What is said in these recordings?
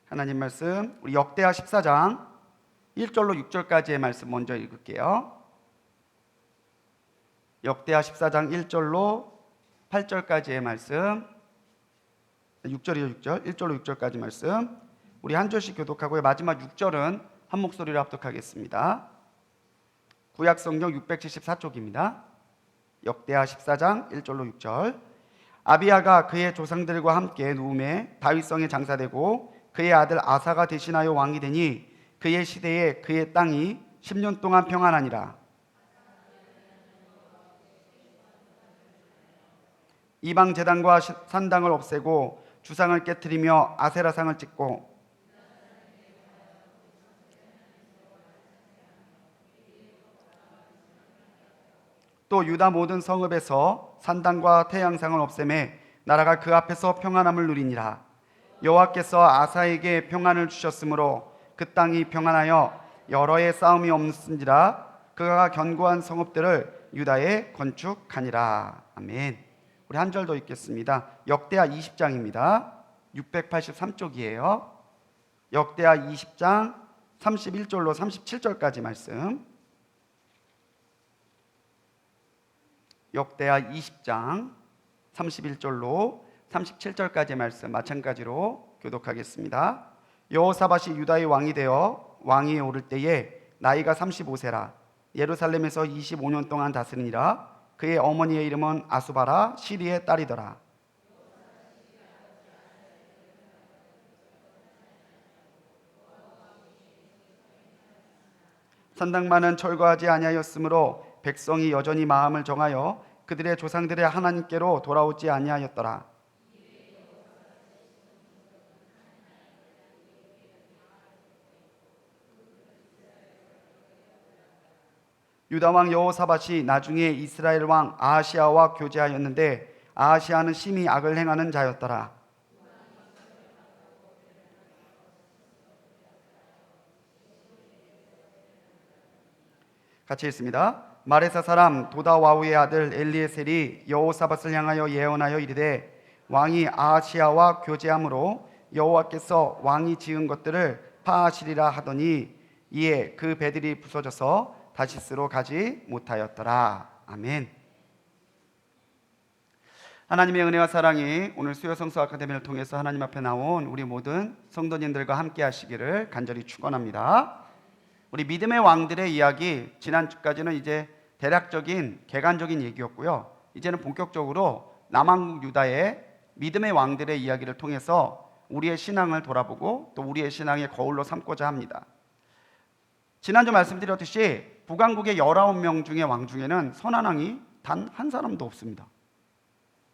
하나님 말씀 우리 역대하 14장 1절로 6절까지의 말씀 먼저 읽을게요. 역대하 14장 1절로 8절까지의 말씀, 6절이죠. 6절, 1절로 6절까지 말씀 우리 한 절씩 교독하고요. 마지막 6절은 한 목소리로 합독하겠습니다. 구약성경 674쪽입니다. 역대하 14장 1절로 6절. 아비야가 그의 조상들과 함께 누움에 다윗성에 장사되고 그의 아들 아사가 대신하여 왕이 되니 그의 시대에 그의 땅이 10년 동안 평안하니라. 이방 제단과 산당을 없애고 주상을 깨뜨리며 아세라상을 찍고 또 유다 모든 성읍에서 산당과 태양상을 없애매 나라가 그 앞에서 평안함을 누리니라. 여호와께서 아사에게 평안을 주셨으므로 그 땅이 평안하여 여러 해 싸움이 없는지라. 그가 견고한 성읍들을 유다에 건축하니라. 아멘. 우리 한 절 더 읽겠습니다. 역대하 20장입니다. 683쪽이에요. 역대하 20장 31절로 37절까지 말씀. 역대하 20장 31절로 37절까지 말씀 마찬가지로 교독하겠습니다. 여호사밧이 유다의 왕이 되어 왕위에 오를 때에 나이가 35세라. 예루살렘에서 25년 동안 다스리니라. 그의 어머니의 이름은 아수바라 시리의 딸이더라. 산당만은 철거하지 아니하였으므로 백성이 여전히 마음을 정하여 그들의 조상들의 하나님께로 돌아오지 아니하였더라. 유다 왕 여호사밧이 나중에 이스라엘 왕 아하시아와 교제하였는데 아하시아는 심히 악을 행하는 자였더라. 같이 읽습니다. 마레사 사람 도다와우의 아들 엘리에셀이 여호사밧을 향하여 예언하여 이르되 왕이 아하시아와 교제함으로 여호와께서 왕이 지은 것들을 파하시리라 하더니 이에 그 배들이 부서져서 다시스로 가지 못하였더라. 아멘. 하나님의 은혜와 사랑이 오늘 수요성서 아카데미를 통해서 하나님 앞에 나온 우리 모든 성도님들과 함께 하시기를 간절히 축원합니다. 우리 믿음의 왕들의 이야기, 지난주까지는 이제 대략적인 개관적인 얘기였고요. 이제는 본격적으로 남왕국 유다의 믿음의 왕들의 이야기를 통해서 우리의 신앙을 돌아보고 또 우리의 신앙의 거울로 삼고자 합니다. 지난주 말씀드렸듯이 북왕국의 19명 중의 왕 중에는 선한 왕이 단 한 사람도 없습니다.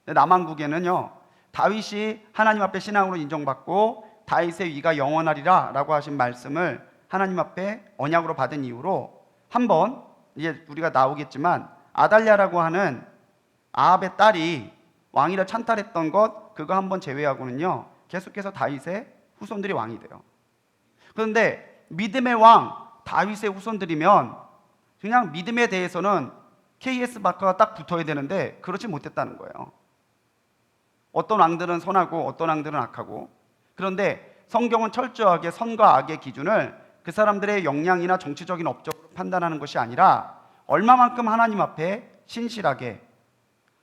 남왕국에는요, 다윗이 하나님 앞에 신앙으로 인정받고 다윗의 위가 영원하리라 라고 하신 말씀을 하나님 앞에 언약으로 받은 이후로 한번 이제 우리가 나오겠지만 아달랴라고 하는 아합의 딸이 왕위를 찬탈했던 것 그거 한번 제외하고는요 계속해서 다윗의 후손들이 왕이 돼요. 그런데 믿음의 왕 다윗의 후손들이면 그냥 믿음에 대해서는 KS 마크가 딱 붙어야 되는데 그렇지 못했다는 거예요. 어떤 왕들은 선하고 어떤 왕들은 악하고, 그런데 성경은 철저하게 선과 악의 기준을 그 사람들의 역량이나 정치적인 업적으로 판단하는 것이 아니라 얼마만큼 하나님 앞에 신실하게,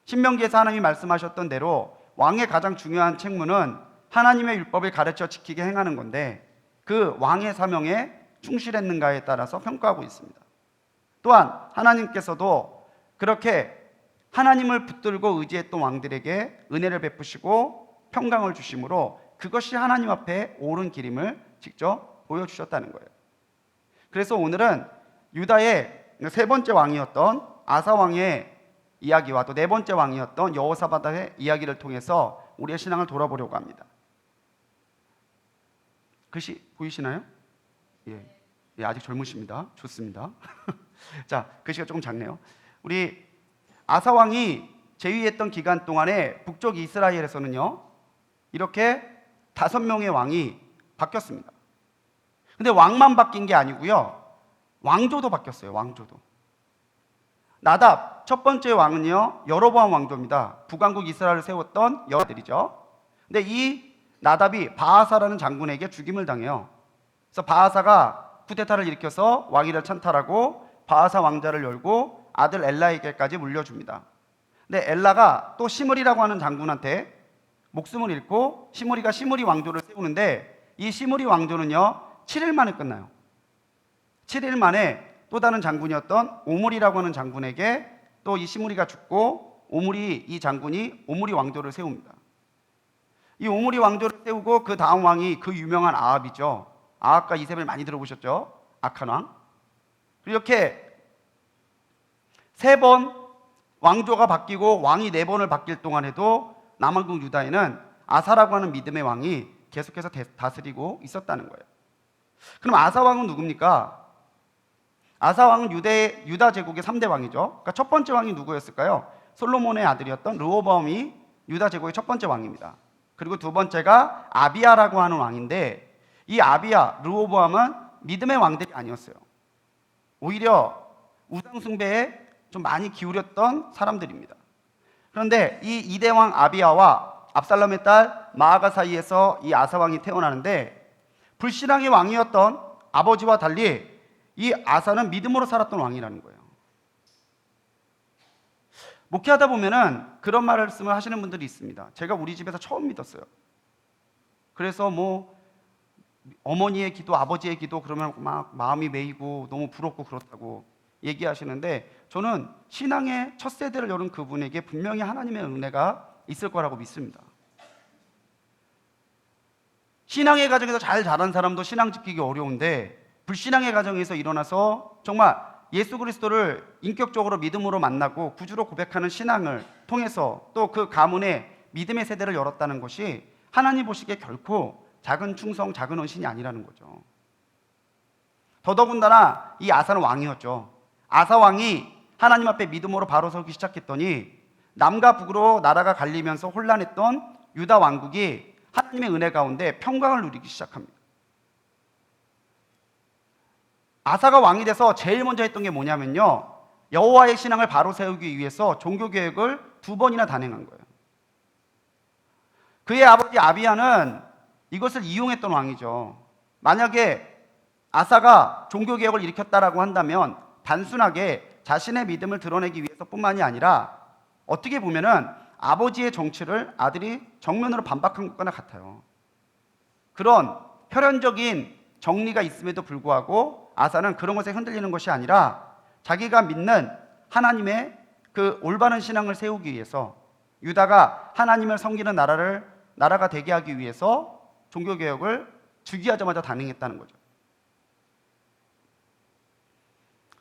신명기에서 하나님이 말씀하셨던 대로 왕의 가장 중요한 책무는 하나님의 율법을 가르쳐 지키게 행하는 건데 그 왕의 사명에 충실했는가에 따라서 평가하고 있습니다. 또한 하나님께서도 그렇게 하나님을 붙들고 의지했던 왕들에게 은혜를 베푸시고 평강을 주심으로 그것이 하나님 앞에 옳은 길임을 직접 보여주셨다는 거예요. 그래서 오늘은 유다의 세 번째 왕이었던 아사 왕의 이야기와 또 네 번째 왕이었던 여호사밧의 이야기를 통해서 우리의 신앙을 돌아보려고 합니다. 글씨 보이시나요? 예, 아직 젊으십니다. 좋습니다. 자, 글씨가 조금 작네요. 우리 아사 왕이 재위했던 기간 동안에 북쪽 이스라엘에서는요 이렇게 5명의 왕이 바뀌었습니다. 근데 왕만 바뀐 게 아니고요 왕조도 바뀌었어요. 왕조도. 나답 첫 번째 왕은요 여로보암 왕조입니다. 북왕국 이스라엘을 세웠던 여아들이죠. 근데 이 나답이 바하사라는 장군에게 죽임을 당해요. 그래서 바하사가 쿠데타를 일으켜서 왕위를 찬탈하고 바하사 왕자를 열고 아들 엘라에게까지 물려줍니다. 근데 엘라가 또 시므리라고 하는 장군한테 목숨을 잃고 시므리가 시므리 왕조를 세우는데 이 시므리 왕조는요 7일 만에 끝나요. 7일 만에 또 다른 장군이었던 오므리라고 하는 장군에게 또 이 시므리가 죽고 오므리 이 장군이 오므리 왕조를 세웁니다. 이 오므리 왕조를 세우고 그 다음 왕이 그 유명한 아합이죠. 아합과 이세벨 많이 들어보셨죠? 악한 왕. 이렇게 3번 왕조가 바뀌고 왕이 4번을 바뀔 동안에도 남왕국 유다에는 아사라고 하는 믿음의 왕이 계속해서 다스리고 있었다는 거예요. 그럼 아사 왕은 누굽니까? 아사 왕은 유다 제국의 3대 왕이죠. 그러니까 첫 번째 왕이 누구였을까요? 솔로몬의 아들이었던 르호보암이 유다 제국의 첫 번째 왕입니다. 그리고 두 번째가 아비야라고 하는 왕인데 이 아비야, 르호보암은 믿음의 왕들이 아니었어요. 오히려 우상 숭배에 좀 많이 기울였던 사람들입니다. 그런데 이 2대 왕 아비야와 압살롬의 딸 마아가 사이에서 이 아사 왕이 태어나는데 불신앙의 왕이었던 아버지와 달리 이 아사는 믿음으로 살았던 왕이라는 거예요. 목회하다 보면은 그런 말씀을 하시는 분들이 있습니다. 제가 우리 집에서 처음 믿었어요. 그래서 뭐 어머니의 기도, 아버지의 기도 그러면 막 마음이 메이고 너무 부럽고 그렇다고 얘기하시는데 저는 신앙의 첫 세대를 여는 그분에게 분명히 하나님의 은혜가 있을 거라고 믿습니다. 신앙의 가정에서 잘 자란 사람도 신앙 지키기 어려운데 불신앙의 가정에서 일어나서 정말 예수 그리스도를 인격적으로 믿음으로 만나고 구주로 고백하는 신앙을 통해서 또 그 가문에 믿음의 세대를 열었다는 것이 하나님 보시기에 결코 작은 충성, 작은 헌신이 아니라는 거죠. 더더군다나 이 아사는 왕이었죠. 아사 왕이 하나님 앞에 믿음으로 바로 서기 시작했더니 남과 북으로 나라가 갈리면서 혼란했던 유다 왕국이 하나님의 은혜 가운데 평강을 누리기 시작합니다. 아사가 왕이 돼서 제일 먼저 했던 게 뭐냐면요, 여호와의 신앙을 바로 세우기 위해서 종교개혁을 2번이나 단행한 거예요. 그의 아버지 아비야는 이것을 이용했던 왕이죠. 만약에 아사가 종교개혁을 일으켰다라고 한다면 단순하게 자신의 믿음을 드러내기 위해서뿐만이 아니라 어떻게 보면은 아버지의 정치를 아들이 정면으로 반박한 것과 같아요. 그런 혈연적인 정리가 있음에도 불구하고 아사는 그런 것에 흔들리는 것이 아니라 자기가 믿는 하나님의 그 올바른 신앙을 세우기 위해서 유다가 하나님을 섬기는 나라가 되게 하기 위해서 종교개혁을 즉위하자마자 단행했다는 거죠.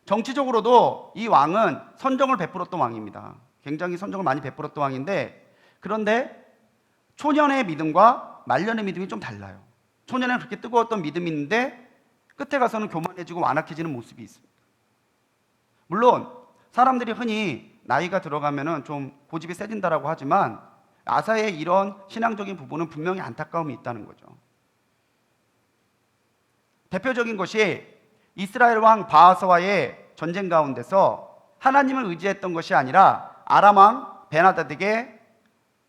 정치적으로도 이 왕은 선정을 베풀었던 왕입니다. 굉장히 선정을 많이 베풀었던 왕인데 그런데 초년의 믿음과 말년의 믿음이 좀 달라요. 초년에는 그렇게 뜨거웠던 믿음이 있는데 끝에 가서는 교만해지고 완악해지는 모습이 있습니다. 물론 사람들이 흔히 나이가 들어가면은 좀 고집이 세진다라고 하지만 아사의 이런 신앙적인 부분은 분명히 안타까움이 있다는 거죠. 대표적인 것이 이스라엘 왕 바하사와의 전쟁 가운데서 하나님을 의지했던 것이 아니라 아람 왕 베나다드에게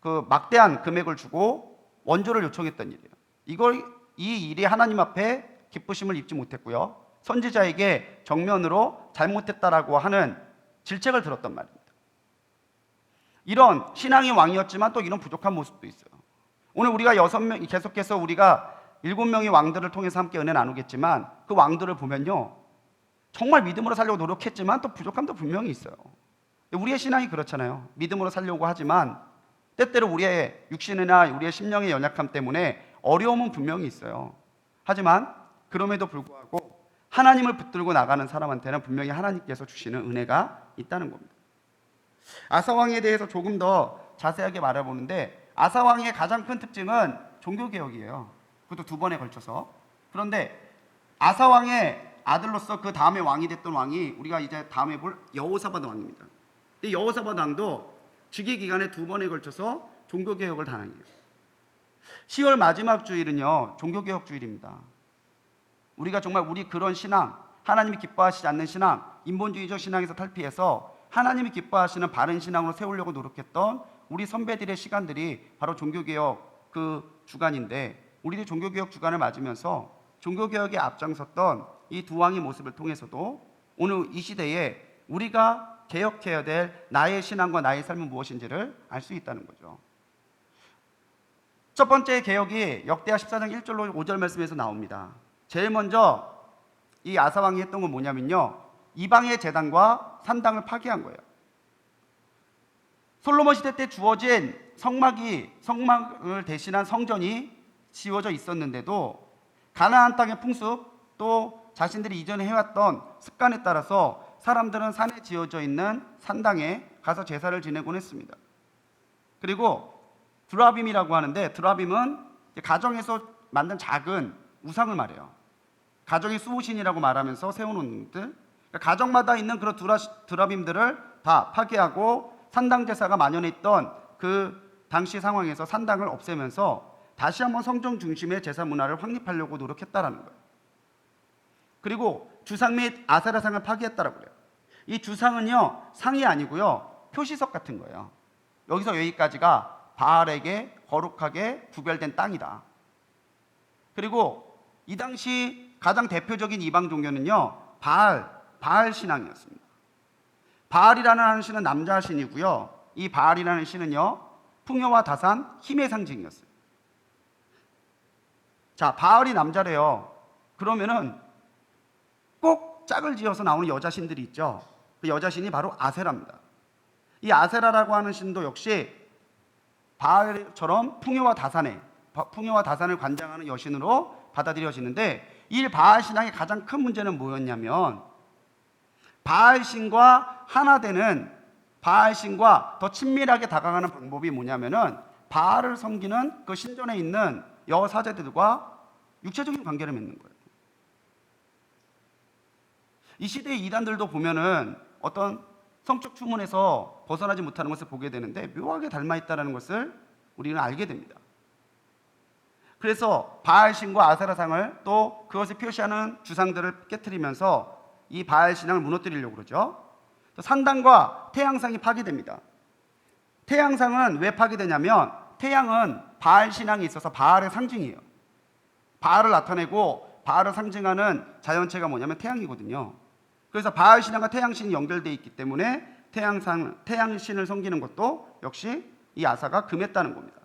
그 막대한 금액을 주고 원조를 요청했던 일이에요. 이 일이 하나님 앞에 기쁘심을 입지 못했고요. 선지자에게 정면으로 잘못했다라고 하는 질책을 들었단 말입니다. 이런 신앙의 왕이었지만 또 이런 부족한 모습도 있어요. 오늘 우리가 6명 계속해서 우리가 7명의 왕들을 통해서 함께 은혜 나누겠지만 그 왕들을 보면요, 정말 믿음으로 살려고 노력했지만 또 부족함도 분명히 있어요. 우리의 신앙이 그렇잖아요. 믿음으로 살려고 하지만 때때로 우리의 육신이나 우리의 심령의 연약함 때문에 어려움은 분명히 있어요. 하지만 그럼에도 불구하고 하나님을 붙들고 나가는 사람한테는 분명히 하나님께서 주시는 은혜가 있다는 겁니다. 아사 왕에 대해서 조금 더 자세하게 말해보는데 아사 왕의 가장 큰 특징은 종교개혁이에요. 그것도 2번에 걸쳐서. 그런데 아사 왕의 아들로서 그 다음에 왕이 됐던 왕이 우리가 이제 다음에 볼 여호사밧 왕입니다. 이 여호사밧 왕도 즉위 기간에 2번에 걸쳐서 종교개혁을 단행해요. 10월 마지막 주일은요 종교개혁 주일입니다. 우리가 정말 우리 그런 신앙, 하나님이 기뻐하시지 않는 신앙, 인본주의적 신앙에서 탈피해서 하나님이 기뻐하시는 바른 신앙으로 세우려고 노력했던 우리 선배들의 시간들이 바로 종교개혁 그 주간인데 우리도 종교개혁 주간을 맞으면서 종교개혁에 앞장섰던 이 두 왕의 모습을 통해서도 오늘 이 시대에 우리가 개혁해야 될 나의 신앙과 나의 삶은 무엇인지를 알 수 있다는 거죠. 첫 번째 개혁이 역대하 14장 1절로 5절 말씀에서 나옵니다. 제일 먼저 이 아사왕이 했던 건 뭐냐면요, 이방의 제단과 산당을 파괴한 거예요. 솔로몬 시대 때 주어진 성막을 대신한 성전이 지어져 있었는데도 가나안 땅의 풍습 또 자신들이 이전에 해왔던 습관에 따라서 사람들은 산에 지어져 있는 산당에 가서 제사를 지내곤 했습니다. 그리고 드라빔이라고 하는데, 드라빔은 가정에서 만든 작은 우상을 말해요. 가정의 수호신이라고 말하면서 세워놓는 것들, 그러니까 가정마다 있는 그런 드라빔들을 다 파괴하고 산당 제사가 만연해 있던 그 당시 상황에서 산당을 없애면서 다시 한번 성전 중심의 제사 문화를 확립하려고 노력했다라는 거예요. 그리고 주상 및 아세라상을 파괴했다라고 그래요. 이 주상은요, 상이 아니고요, 표시석 같은 거예요. 여기서 여기까지가 바알에게 거룩하게 구별된 땅이다. 그리고 이 당시 가장 대표적인 이방 종교는요, 바알 신앙이었습니다. 바알이라는 신은 남자 신이고요, 이 바알이라는 신은요, 풍요와 다산, 힘의 상징이었어요. 자, 바알이 남자래요. 그러면은 꼭 짝을 지어서 나오는 여자 신들이 있죠. 그 여자 신이 바로 아세라입니다. 이 아세라라고 하는 신도 역시 바알처럼 풍요와 다산을 관장하는 여신으로 받아들여지는데, 이 바알 신앙의 가장 큰 문제는 뭐였냐면, 바알 신과 하나 되는, 바알 신과 더 친밀하게 다가가는 방법이 뭐냐면은 바알을 섬기는 그 신전에 있는 여사제들과 육체적인 관계를 맺는 거예요. 이 시대의 이단들도 보면은 어떤 성적 추문에서 벗어나지 못하는 것을 보게 되는데 묘하게 닮아 있다는 것을 우리는 알게 됩니다. 그래서 바알신과 아세라상을 또 그것을 표시하는 주상들을 깨트리면서 이 바알 신앙을 무너뜨리려고 그러죠. 산당과 태양상이 파괴됩니다. 태양상은 왜 파괴되냐면, 태양은 바알 신앙에 있어서 바알의 상징이에요. 바알을 나타내고 바알을 상징하는 자연체가 뭐냐면 태양이거든요. 그래서 바알 신앙과 태양신이 연결되어 있기 때문에 태양신을 섬기는 것도 역시 이 아사가 금했다는 겁니다.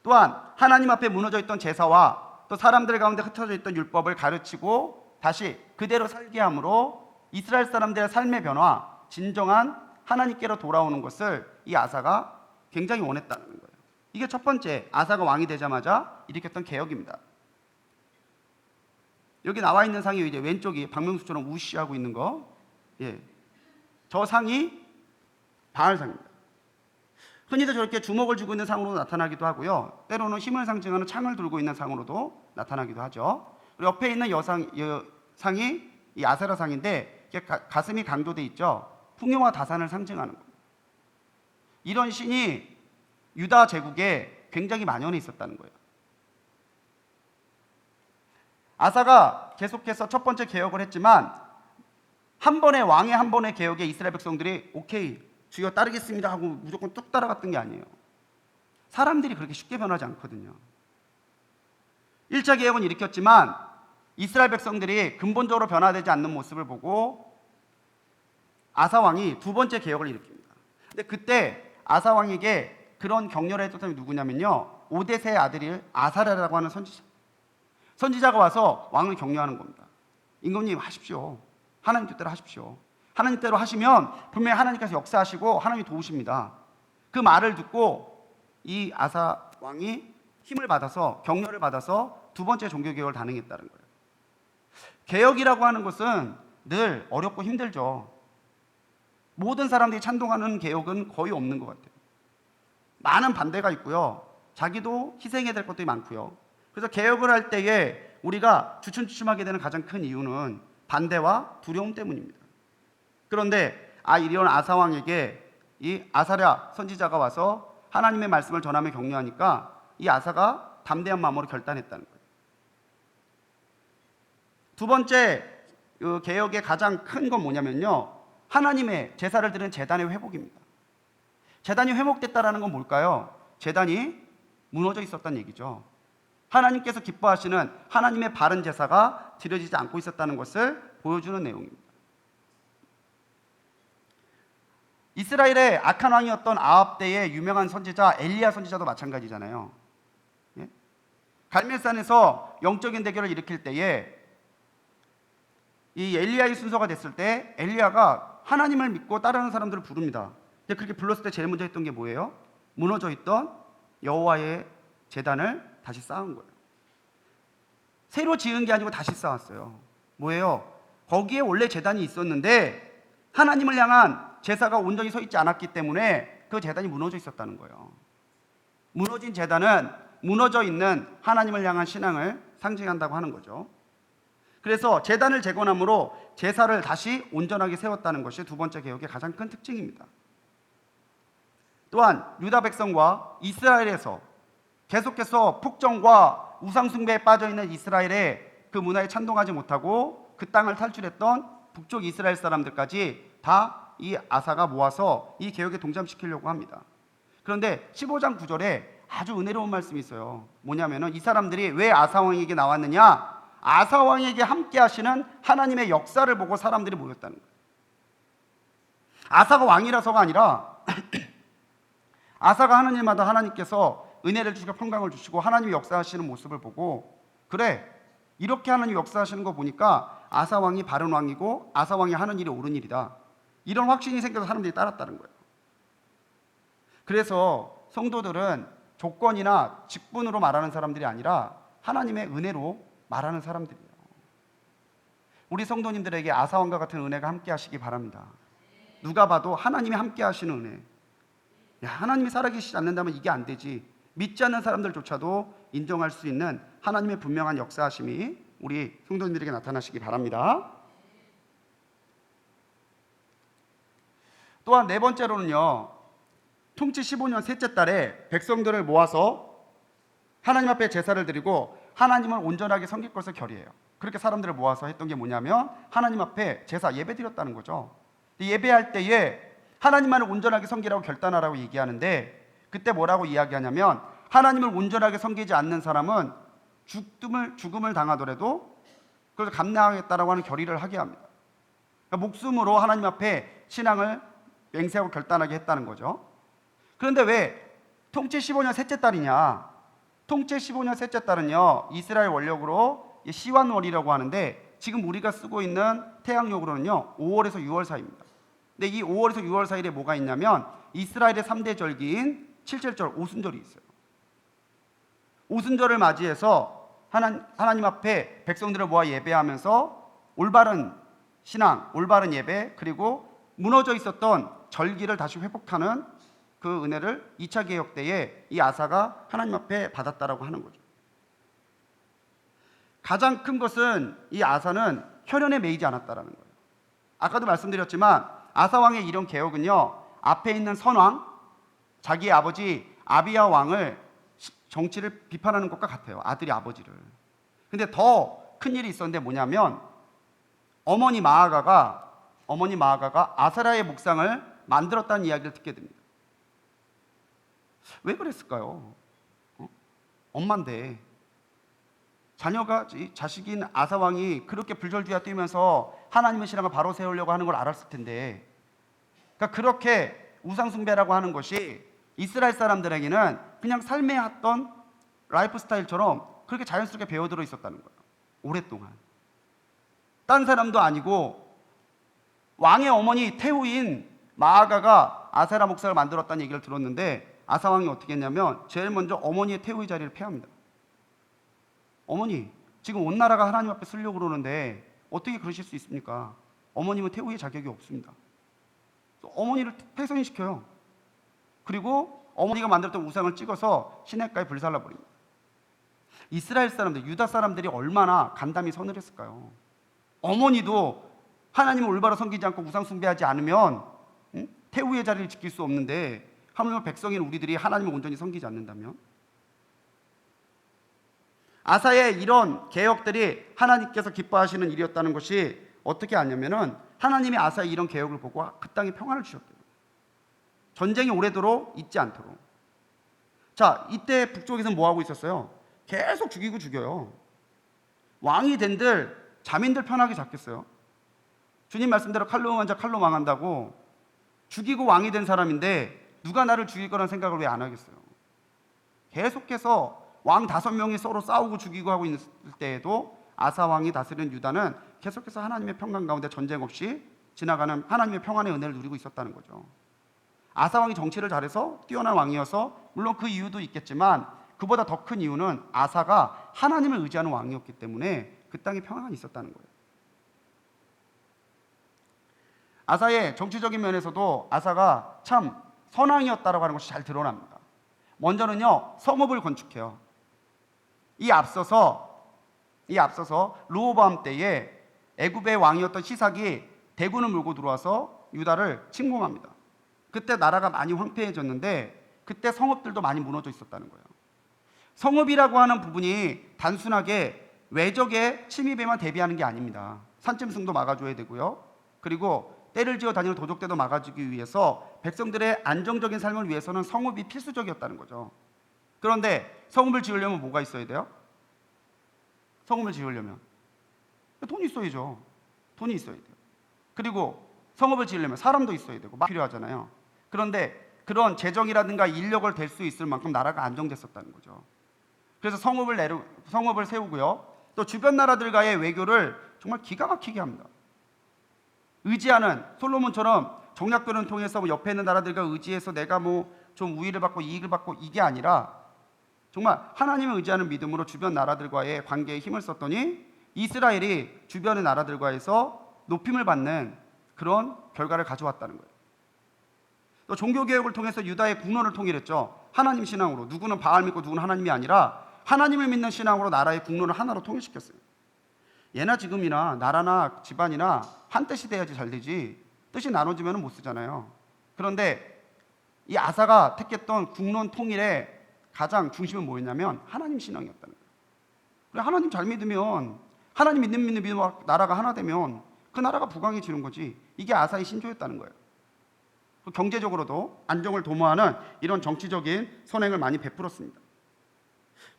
또한 하나님 앞에 무너져 있던 제사와 또 사람들 가운데 흩어져 있던 율법을 가르치고 다시 그대로 살게 함으로 이스라엘 사람들의 삶의 변화, 진정한 하나님께로 돌아오는 것을 이 아사가 굉장히 원했다는 거예요. 이게 첫 번째, 아사가 왕이 되자마자 일으켰던 개혁입니다. 여기 나와 있는 상이 이제 왼쪽이 박명수처럼 우시하고 있는 거, 저 상이 바알상입니다. 흔히도 저렇게 주먹을 쥐고 있는 상으로 나타나기도 하고요, 때로는 힘을 상징하는 창을 들고 있는 상으로도 나타나기도 하죠. 그리고 옆에 있는 상이 이 아세라 상인데 가슴이 강조돼 있죠. 풍요와 다산을 상징하는 겁니다. 이런 신이 유다 제국에 굉장히 만연해 있었다는 거예요. 아사가 계속해서 첫 번째 개혁을 했지만 왕의 한 번의 개혁에 이스라엘 백성들이 오케이 주여 따르겠습니다 하고 무조건 뚝 따라갔던 게 아니에요. 사람들이 그렇게 쉽게 변하지 않거든요. 1차 개혁은 일으켰지만 이스라엘 백성들이 근본적으로 변화되지 않는 모습을 보고 아사 왕이 두 번째 개혁을 일으킵니다. 근데 그때 아사 왕에게 그런 격려를 했던 사람이 누구냐면요, 오데세의 아들이 아사랴라고 하는 선지자가 와서 왕을 격려하는 겁니다. 임금님 하십시오. 하나님 뜻대로 하십시오. 하나님 뜻대로 하시면 분명히 하나님께서 역사하시고 하나님이 도우십니다. 그 말을 듣고 이 아사 왕이 힘을 받아서, 격려를 받아서 두 번째 종교개혁을 단행했다는 거예요. 개혁이라고 하는 것은 늘 어렵고 힘들죠. 모든 사람들이 찬동하는 개혁은 거의 없는 것 같아요. 많은 반대가 있고요, 자기도 희생해야 될 것들이 많고요. 그래서 개혁을 할 때에 우리가 주춤주춤하게 되는 가장 큰 이유는 반대와 두려움 때문입니다. 그런데 이런 아사왕에게 이 아사랴 선지자가 와서 하나님의 말씀을 전하며 격려하니까 이 아사가 담대한 마음으로 결단했다는 거예요. 두 번째 개혁의 가장 큰 건 뭐냐면요, 하나님의 제사를 드리는 제단의 회복입니다. 제단이 회복됐다는 건 뭘까요? 제단이 무너져 있었다는 얘기죠. 하나님께서 기뻐하시는 하나님의 바른 제사가 드려지지 않고 있었다는 것을 보여주는 내용입니다. 이스라엘의 악한 왕이었던 아합 때의 유명한 선지자 엘리야 선지자도 마찬가지잖아요. 예? 갈멜산에서 영적인 대결을 일으킬 때에 이 엘리야의 순서가 됐을 때 엘리야가 하나님을 믿고 따르는 사람들을 부릅니다. 근데 그렇게 불렀을 때 제일 먼저 했던 게 뭐예요? 무너져 있던 여호와의 제단을 다시 쌓은 거예요. 새로 지은 게 아니고 다시 쌓았어요. 뭐예요? 거기에 원래 제단이 있었는데 하나님을 향한 제사가 온전히 서 있지 않았기 때문에 그 제단이 무너져 있었다는 거예요. 무너진 제단은 무너져 있는 하나님을 향한 신앙을 상징한다고 하는 거죠. 그래서 제단을 재건함으로 제사를 다시 온전하게 세웠다는 것이 두 번째 개혁의 가장 큰 특징입니다. 또한 유다 백성과 이스라엘에서 계속해서 폭정과 우상숭배에 빠져있는 이스라엘의 그 문화에 찬동하지 못하고 그 땅을 탈출했던 북쪽 이스라엘 사람들까지 다 이 아사가 모아서 이 개혁에 동참시키려고 합니다. 그런데 15장 9절에 아주 은혜로운 말씀이 있어요. 뭐냐면은 이 사람들이 왜 아사 왕에게 나왔느냐? 아사 왕에게 함께 하시는 하나님의 역사를 보고 사람들이 모였다는 거예요. 아사가 왕이라서가 아니라 아사가 하는 일마다 하나님께서 은혜를 주시고 평강을 주시고 하나님이 역사하시는 모습을 보고, 그래, 이렇게 하나님이 역사하시는 거 보니까 아사 왕이 바른 왕이고 아사 왕이 하는 일이 옳은 일이다, 이런 확신이 생겨서 사람들이 따랐다는 거예요. 그래서 성도들은 조건이나 직분으로 말하는 사람들이 아니라 하나님의 은혜로 말하는 사람들이에요. 우리 성도님들에게 아사 왕과 같은 은혜가 함께 하시기 바랍니다. 누가 봐도 하나님이 함께 하시는 은혜. 야, 하나님이 살아계시지 않는다면 이게 안 되지, 믿지 않는 사람들조차도 인정할 수 있는 하나님의 분명한 역사하심이 우리 성도님들에게 나타나시기 바랍니다. 또한 네 번째로는요, 통치 15년 셋째 달에 백성들을 모아서 하나님 앞에 제사를 드리고 하나님을 온전하게 섬길 것을 결의해요. 그렇게 사람들을 모아서 했던 게 뭐냐면 하나님 앞에 제사 예배 드렸다는 거죠. 예배할 때에 하나님만을 온전하게 섬기라고 결단하라고 얘기하는데, 그때 뭐라고 이야기하냐면 하나님을 온전하게 섬기지 않는 사람은 죽음을 당하더라도 그걸 감당하겠다라고 하는 결의를 하게 합니다. 그러니까 목숨으로 하나님 앞에 신앙을 맹세하고 결단하게 했다는 거죠. 그런데 왜 통치 15년 셋째 달이냐? 통치 15년 셋째 달은요, 이스라엘 원력으로 시완월이라고 하는데 지금 우리가 쓰고 있는 태양력으로는요 5월에서 6월 사이입니다. 근데 이 5월에서 6월 사이에 뭐가 있냐면 이스라엘의 3대 절기인 칠칠절 오순절이 있어요. 오순절을 맞이해서 하나님 앞에 백성들을 모아 예배하면서 올바른 신앙, 올바른 예배, 그리고 무너져 있었던 절기를 다시 회복하는 그 은혜를 2차 개혁 때에 이 아사가 하나님 앞에 받았다라고 하는 거죠. 가장 큰 것은 이 아사는 혈연에 매이지 않았다라는 거예요. 아까도 말씀드렸지만 아사 왕의 이런 개혁은요, 앞에 있는 선왕, 자기의 아버지 아비야 왕을 정치를 비판하는 것과 같아요. 아들이 아버지를. 근데 더 큰 일이 있었는데 뭐냐면 어머니 마아가가 아사라의 목상을 만들었다는 이야기를 듣게 됩니다. 왜 그랬을까요? 엄마인데 자식인 아사 왕이 그렇게 불절주야 뛰면서 하나님의 신앙을 바로 세우려고 하는 걸 알았을 텐데, 그러니까 그렇게 우상숭배라고 하는 것이 이스라엘 사람들에게는 그냥 삶에 했던 라이프 스타일처럼 그렇게 자연스럽게 배어들어 있었다는 거예요. 오랫동안. 딴 사람도 아니고 왕의 어머니 태후인 마아가가 아세라 목상을 만들었다는 얘기를 들었는데 아사 왕이 어떻게 했냐면 제일 먼저 어머니의 태후의 자리를 폐합니다. 어머니, 지금 온 나라가 하나님 앞에 쓰려고 그러는데 어떻게 그러실 수 있습니까? 어머님은 태후의 자격이 없습니다. 어머니를 폐선시켜요. 그리고 어머니가 만들었던 우상을 찍어서 시냇가에 불살라버립니다. 이스라엘 사람들, 유다 사람들이 얼마나 간담이 서늘했을까요? 어머니도 하나님을 올바로 섬기지 않고 우상 숭배하지 않으면 태후의 자리를 지킬 수 없는데 하물며 백성인 우리들이 하나님을 온전히 섬기지 않는다면? 아사의 이런 개혁들이 하나님께서 기뻐하시는 일이었다는 것이 어떻게 아냐면은 하나님이 아사의 이런 개혁을 보고 그 땅에 평안을 주셨대요. 전쟁이 오래도록 있지 않도록. 자, 이때 북쪽에서는 뭐 하고 있었어요? 계속 죽이고 죽여요. 왕이 된들 자민들 편하게 잡겠어요? 주님 말씀대로 칼로 응한 자 칼로 망한다고 죽이고 왕이 된 사람인데 누가 나를 죽일 거란 생각을 왜 안 하겠어요? 계속해서 왕 5명이 서로 싸우고 죽이고 하고 있을 때에도 아사 왕이 다스리는 유다는 계속해서 하나님의 평강 가운데 전쟁 없이 지나가는 하나님의 평안의 은혜를 누리고 있었다는 거죠. 아사 왕이 정치를 잘해서 뛰어난 왕이어서 물론 그 이유도 있겠지만 그보다 더 큰 이유는 아사가 하나님을 의지하는 왕이었기 때문에 그 땅에 평안이 있었다는 거예요. 아사의 정치적인 면에서도 아사가 참 선왕이었다라고 하는 것이 잘 드러납니다. 먼저는요, 성읍을 건축해요. 이 앞서서 르호보암 때에 애굽의 왕이었던 시삭이 대군을 몰고 들어와서 유다를 침공합니다. 그때 나라가 많이 황폐해졌는데 그때 성읍들도 많이 무너져 있었다는 거예요. 성읍이라고 하는 부분이 단순하게 외적의 침입에만 대비하는 게 아닙니다. 산짐승도 막아줘야 되고요. 그리고 때를 지어 다니는 도적대도 막아주기 위해서 백성들의 안정적인 삶을 위해서는 성읍이 필수적이었다는 거죠. 그런데 성읍을 지으려면 뭐가 있어야 돼요? 성읍을 지으려면 돈이 있어야죠. 돈이 있어야 돼요. 그리고 성읍을 지으려면 사람도 있어야 되고 필요하잖아요. 그런데 그런 재정이라든가 인력을 댈 수 있을 만큼 나라가 안정됐었다는 거죠. 그래서 성읍을 세우고요. 또 주변 나라들과의 외교를 정말 기가 막히게 합니다. 의지하는 솔로몬처럼 정략들을 통해서 옆에 있는 나라들과 의지해서 내가 좀 우위를 받고 이익을 받고 이게 아니라 정말 하나님을 의지하는 믿음으로 주변 나라들과의 관계에 힘을 썼더니 이스라엘이 주변의 나라들과에서 높임을 받는 그런 결과를 가져왔다는 거예요. 또 종교개혁을 통해서 유다의 국론을 통일했죠. 하나님 신앙으로. 누구는 바알 믿고 누구는 하나님이 아니라 하나님을 믿는 신앙으로 나라의 국론을 하나로 통일시켰어요. 예나 지금이나 나라나 집안이나 한 뜻이 돼야지 잘 되지 뜻이 나눠지면 못 쓰잖아요. 그런데 이 아사가 택했던 국론 통일의 가장 중심은 뭐였냐면 하나님 신앙이었다는 거예요. 그래, 하나님 잘 믿으면 하나님 믿는 나라가 하나 되면 그 나라가 부강해지는 거지. 이게 아사의 신조였다는 거예요. 경제적으로도 안정을 도모하는 이런 정치적인 선행을 많이 베풀었습니다.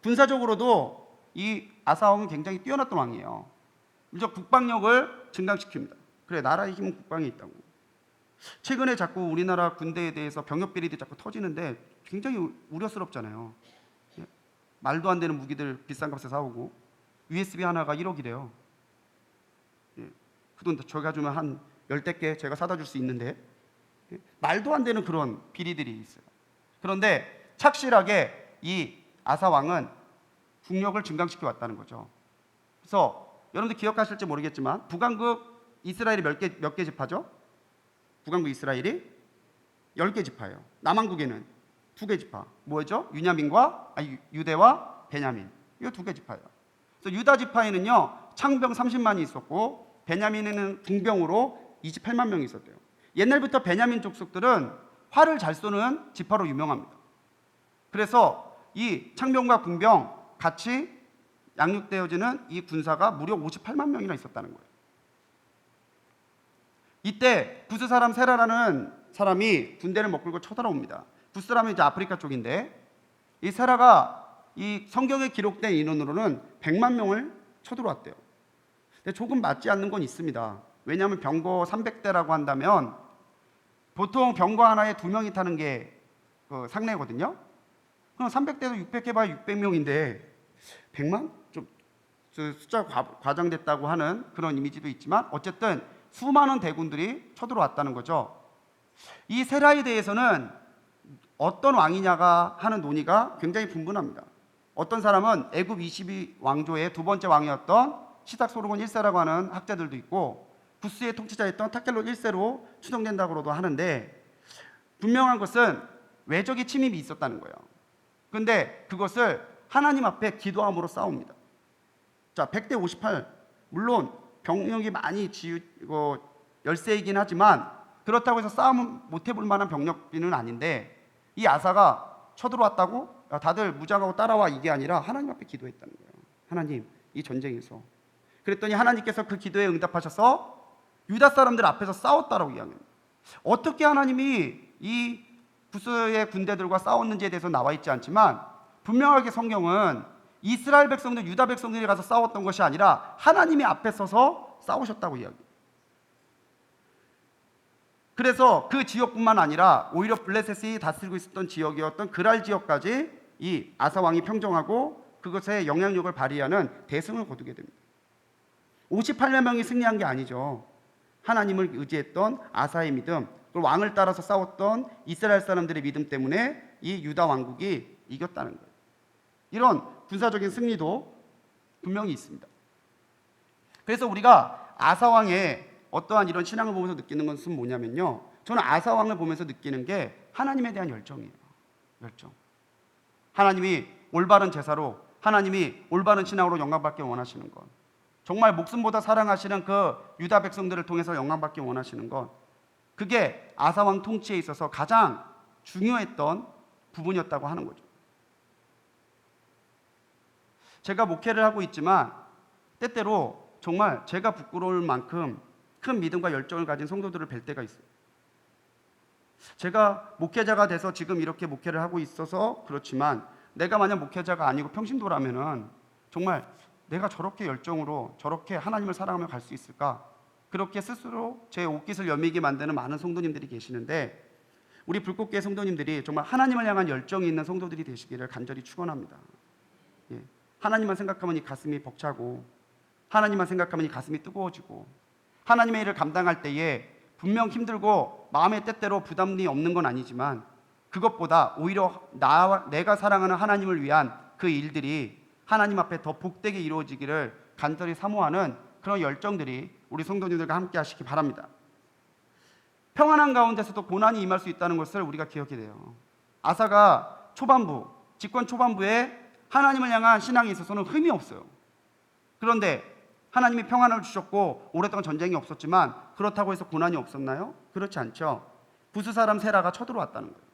군사적으로도 이 아사 왕은 굉장히 뛰어났던 왕이에요. 먼저 국방력을 증강시킵니다. 그래, 나라의 힘은 국방에 있다고. 최근에 자꾸 우리나라 군대에 대해서 병역 비리들이 자꾸 터지는데 굉장히 우려스럽잖아요. 말도 안 되는 무기들 비싼 값에 사오고 USB 하나가 1억이래요. 그 돈 저희가 주면 한 10대 제가 사다 줄 수 있는데 말도 안 되는 그런 비리들이 있어요. 그런데 착실하게 이 아사 왕은 국력을 증강시켜 왔다는 거죠. 그래서 여러분들 기억하실지 모르겠지만 북왕국 이스라엘이 몇 개 지파죠? 북왕국 이스라엘이 10개 지파예요. 남왕국에는 2개 지파. 뭐죠? 유대와 베냐민. 이 2개 지파예요. 그래서 유다 지파에는요 창병 30만이 있었고 베냐민에는 궁병으로 28만 명이 있었대요. 옛날부터 베냐민 족속들은 활을 잘 쏘는 지파로 유명합니다. 그래서 이 창병과 궁병 같이 양육되어지는 이 군사가 무려 58만 명이나 있었다는 거예요. 이때 부스 사람 세라라는 사람이 군대를 먹고 쳐들어옵니다. 부스 사람은 이제 아프리카 쪽인데 이 세라가 이 성경에 기록된 인원으로는 100만 명을 쳐들어왔대요. 근데 조금 맞지 않는 건 있습니다. 왜냐하면 병거 300대라고 한다면 보통 병거 하나에 2명이 타는 게 상례거든요. 그럼 300대도 600개 봐야 600명인데 100만? 좀 숫자 과장됐다고 하는 그런 이미지도 있지만 어쨌든 수많은 대군들이 쳐들어왔다는 거죠. 이 세라에 대해서는 어떤 왕이냐가 하는 논의가 굉장히 분분합니다. 어떤 사람은 애굽 22왕조의 두 번째 왕이었던 시삭 소르곤 1세라고 하는 학자들도 있고 부스의 통치자였던 타켈롯 1세로 추정된다고도 하는데 분명한 것은 외적인 침입이 있었다는 거예요. 그런데 그것을 하나님 앞에 기도함으로 싸웁니다. 자, 100대 58 물론 병력이 많이 열세이긴 하지만 그렇다고 해서 싸움 못 해볼 만한 병력비는 아닌데 이 아사가 쳐들어왔다고 다들 무장하고 따라와 이게 아니라 하나님 앞에 기도했다는 거예요. 하나님, 이 전쟁에서. 그랬더니 하나님께서 그 기도에 응답하셔서 유다 사람들 앞에서 싸웠다라고 이야기합니다. 어떻게 하나님이 이 부스의 군대들과 싸웠는지에 대해서 나와 있지 않지만 분명하게 성경은 이스라엘 백성들, 유다 백성들이 가서 싸웠던 것이 아니라 하나님이 앞에 서서 싸우셨다고 이야기해요. 그래서 그 지역뿐만 아니라 오히려 블레셋이 다스리고 있었던 지역이었던 그랄 지역까지 이 아사 왕이 평정하고 그것에 영향력을 발휘하는 대승을 거두게 됩니다. 58만 명이 승리한 게 아니죠. 하나님을 의지했던 아사의 믿음, 그리고 왕을 따라서 싸웠던 이스라엘 사람들의 믿음 때문에 이 유다 왕국이 이겼다는 거예요. 이런 군사적인 승리도 분명히 있습니다. 그래서 우리가 아사 왕의 어떠한 이런 신앙을 보면서 느끼는 것은 뭐냐면요, 저는 아사 왕을 보면서 느끼는 게 하나님에 대한 열정이에요. 열정. 하나님이 올바른 제사로, 하나님이 올바른 신앙으로 영광받기 원하시는 것, 정말 목숨보다 사랑하시는 그 유다 백성들을 통해서 영광받기 원하시는 것, 그게 아사 왕 통치에 있어서 가장 중요했던 부분이었다고 하는 거죠. 제가 목회를 하고 있지만 때때로 정말 제가 부끄러울 만큼 큰 믿음과 열정을 가진 성도들을 뵐 때가 있어요. 제가 목회자가 돼서 지금 이렇게 목회를 하고 있어서 그렇지만 내가 만약 목회자가 아니고 평신도라면은 정말 내가 저렇게 열정으로 저렇게 하나님을 사랑하며 갈 수 있을까? 그렇게 스스로 제 옷깃을 여미게 만드는 많은 성도님들이 계시는데, 우리 불꽃교회 성도님들이 정말 하나님을 향한 열정이 있는 성도들이 되시기를 간절히 축원합니다. 예. 하나님만 생각하면 이 가슴이 벅차고, 하나님만 생각하면 이 가슴이 뜨거워지고, 하나님의 일을 감당할 때에 분명 힘들고 마음에 때때로 부담이 없는 건 아니지만 그것보다 오히려 내가 사랑하는 하나님을 위한 그 일들이 하나님 앞에 더 복되게 이루어지기를 간절히 사모하는 그런 열정들이 우리 성도님들과 함께 하시기 바랍니다. 평안한 가운데서도 고난이 임할 수 있다는 것을 우리가 기억해야 돼요. 아사가 집권 초반부에 하나님을 향한 신앙에 있어서는 흠이 없어요. 그런데 하나님이 평안을 주셨고 오랫동안 전쟁이 없었지만 그렇다고 해서 고난이 없었나요? 그렇지 않죠. 부스 사람 세라가 쳐들어왔다는 거예요.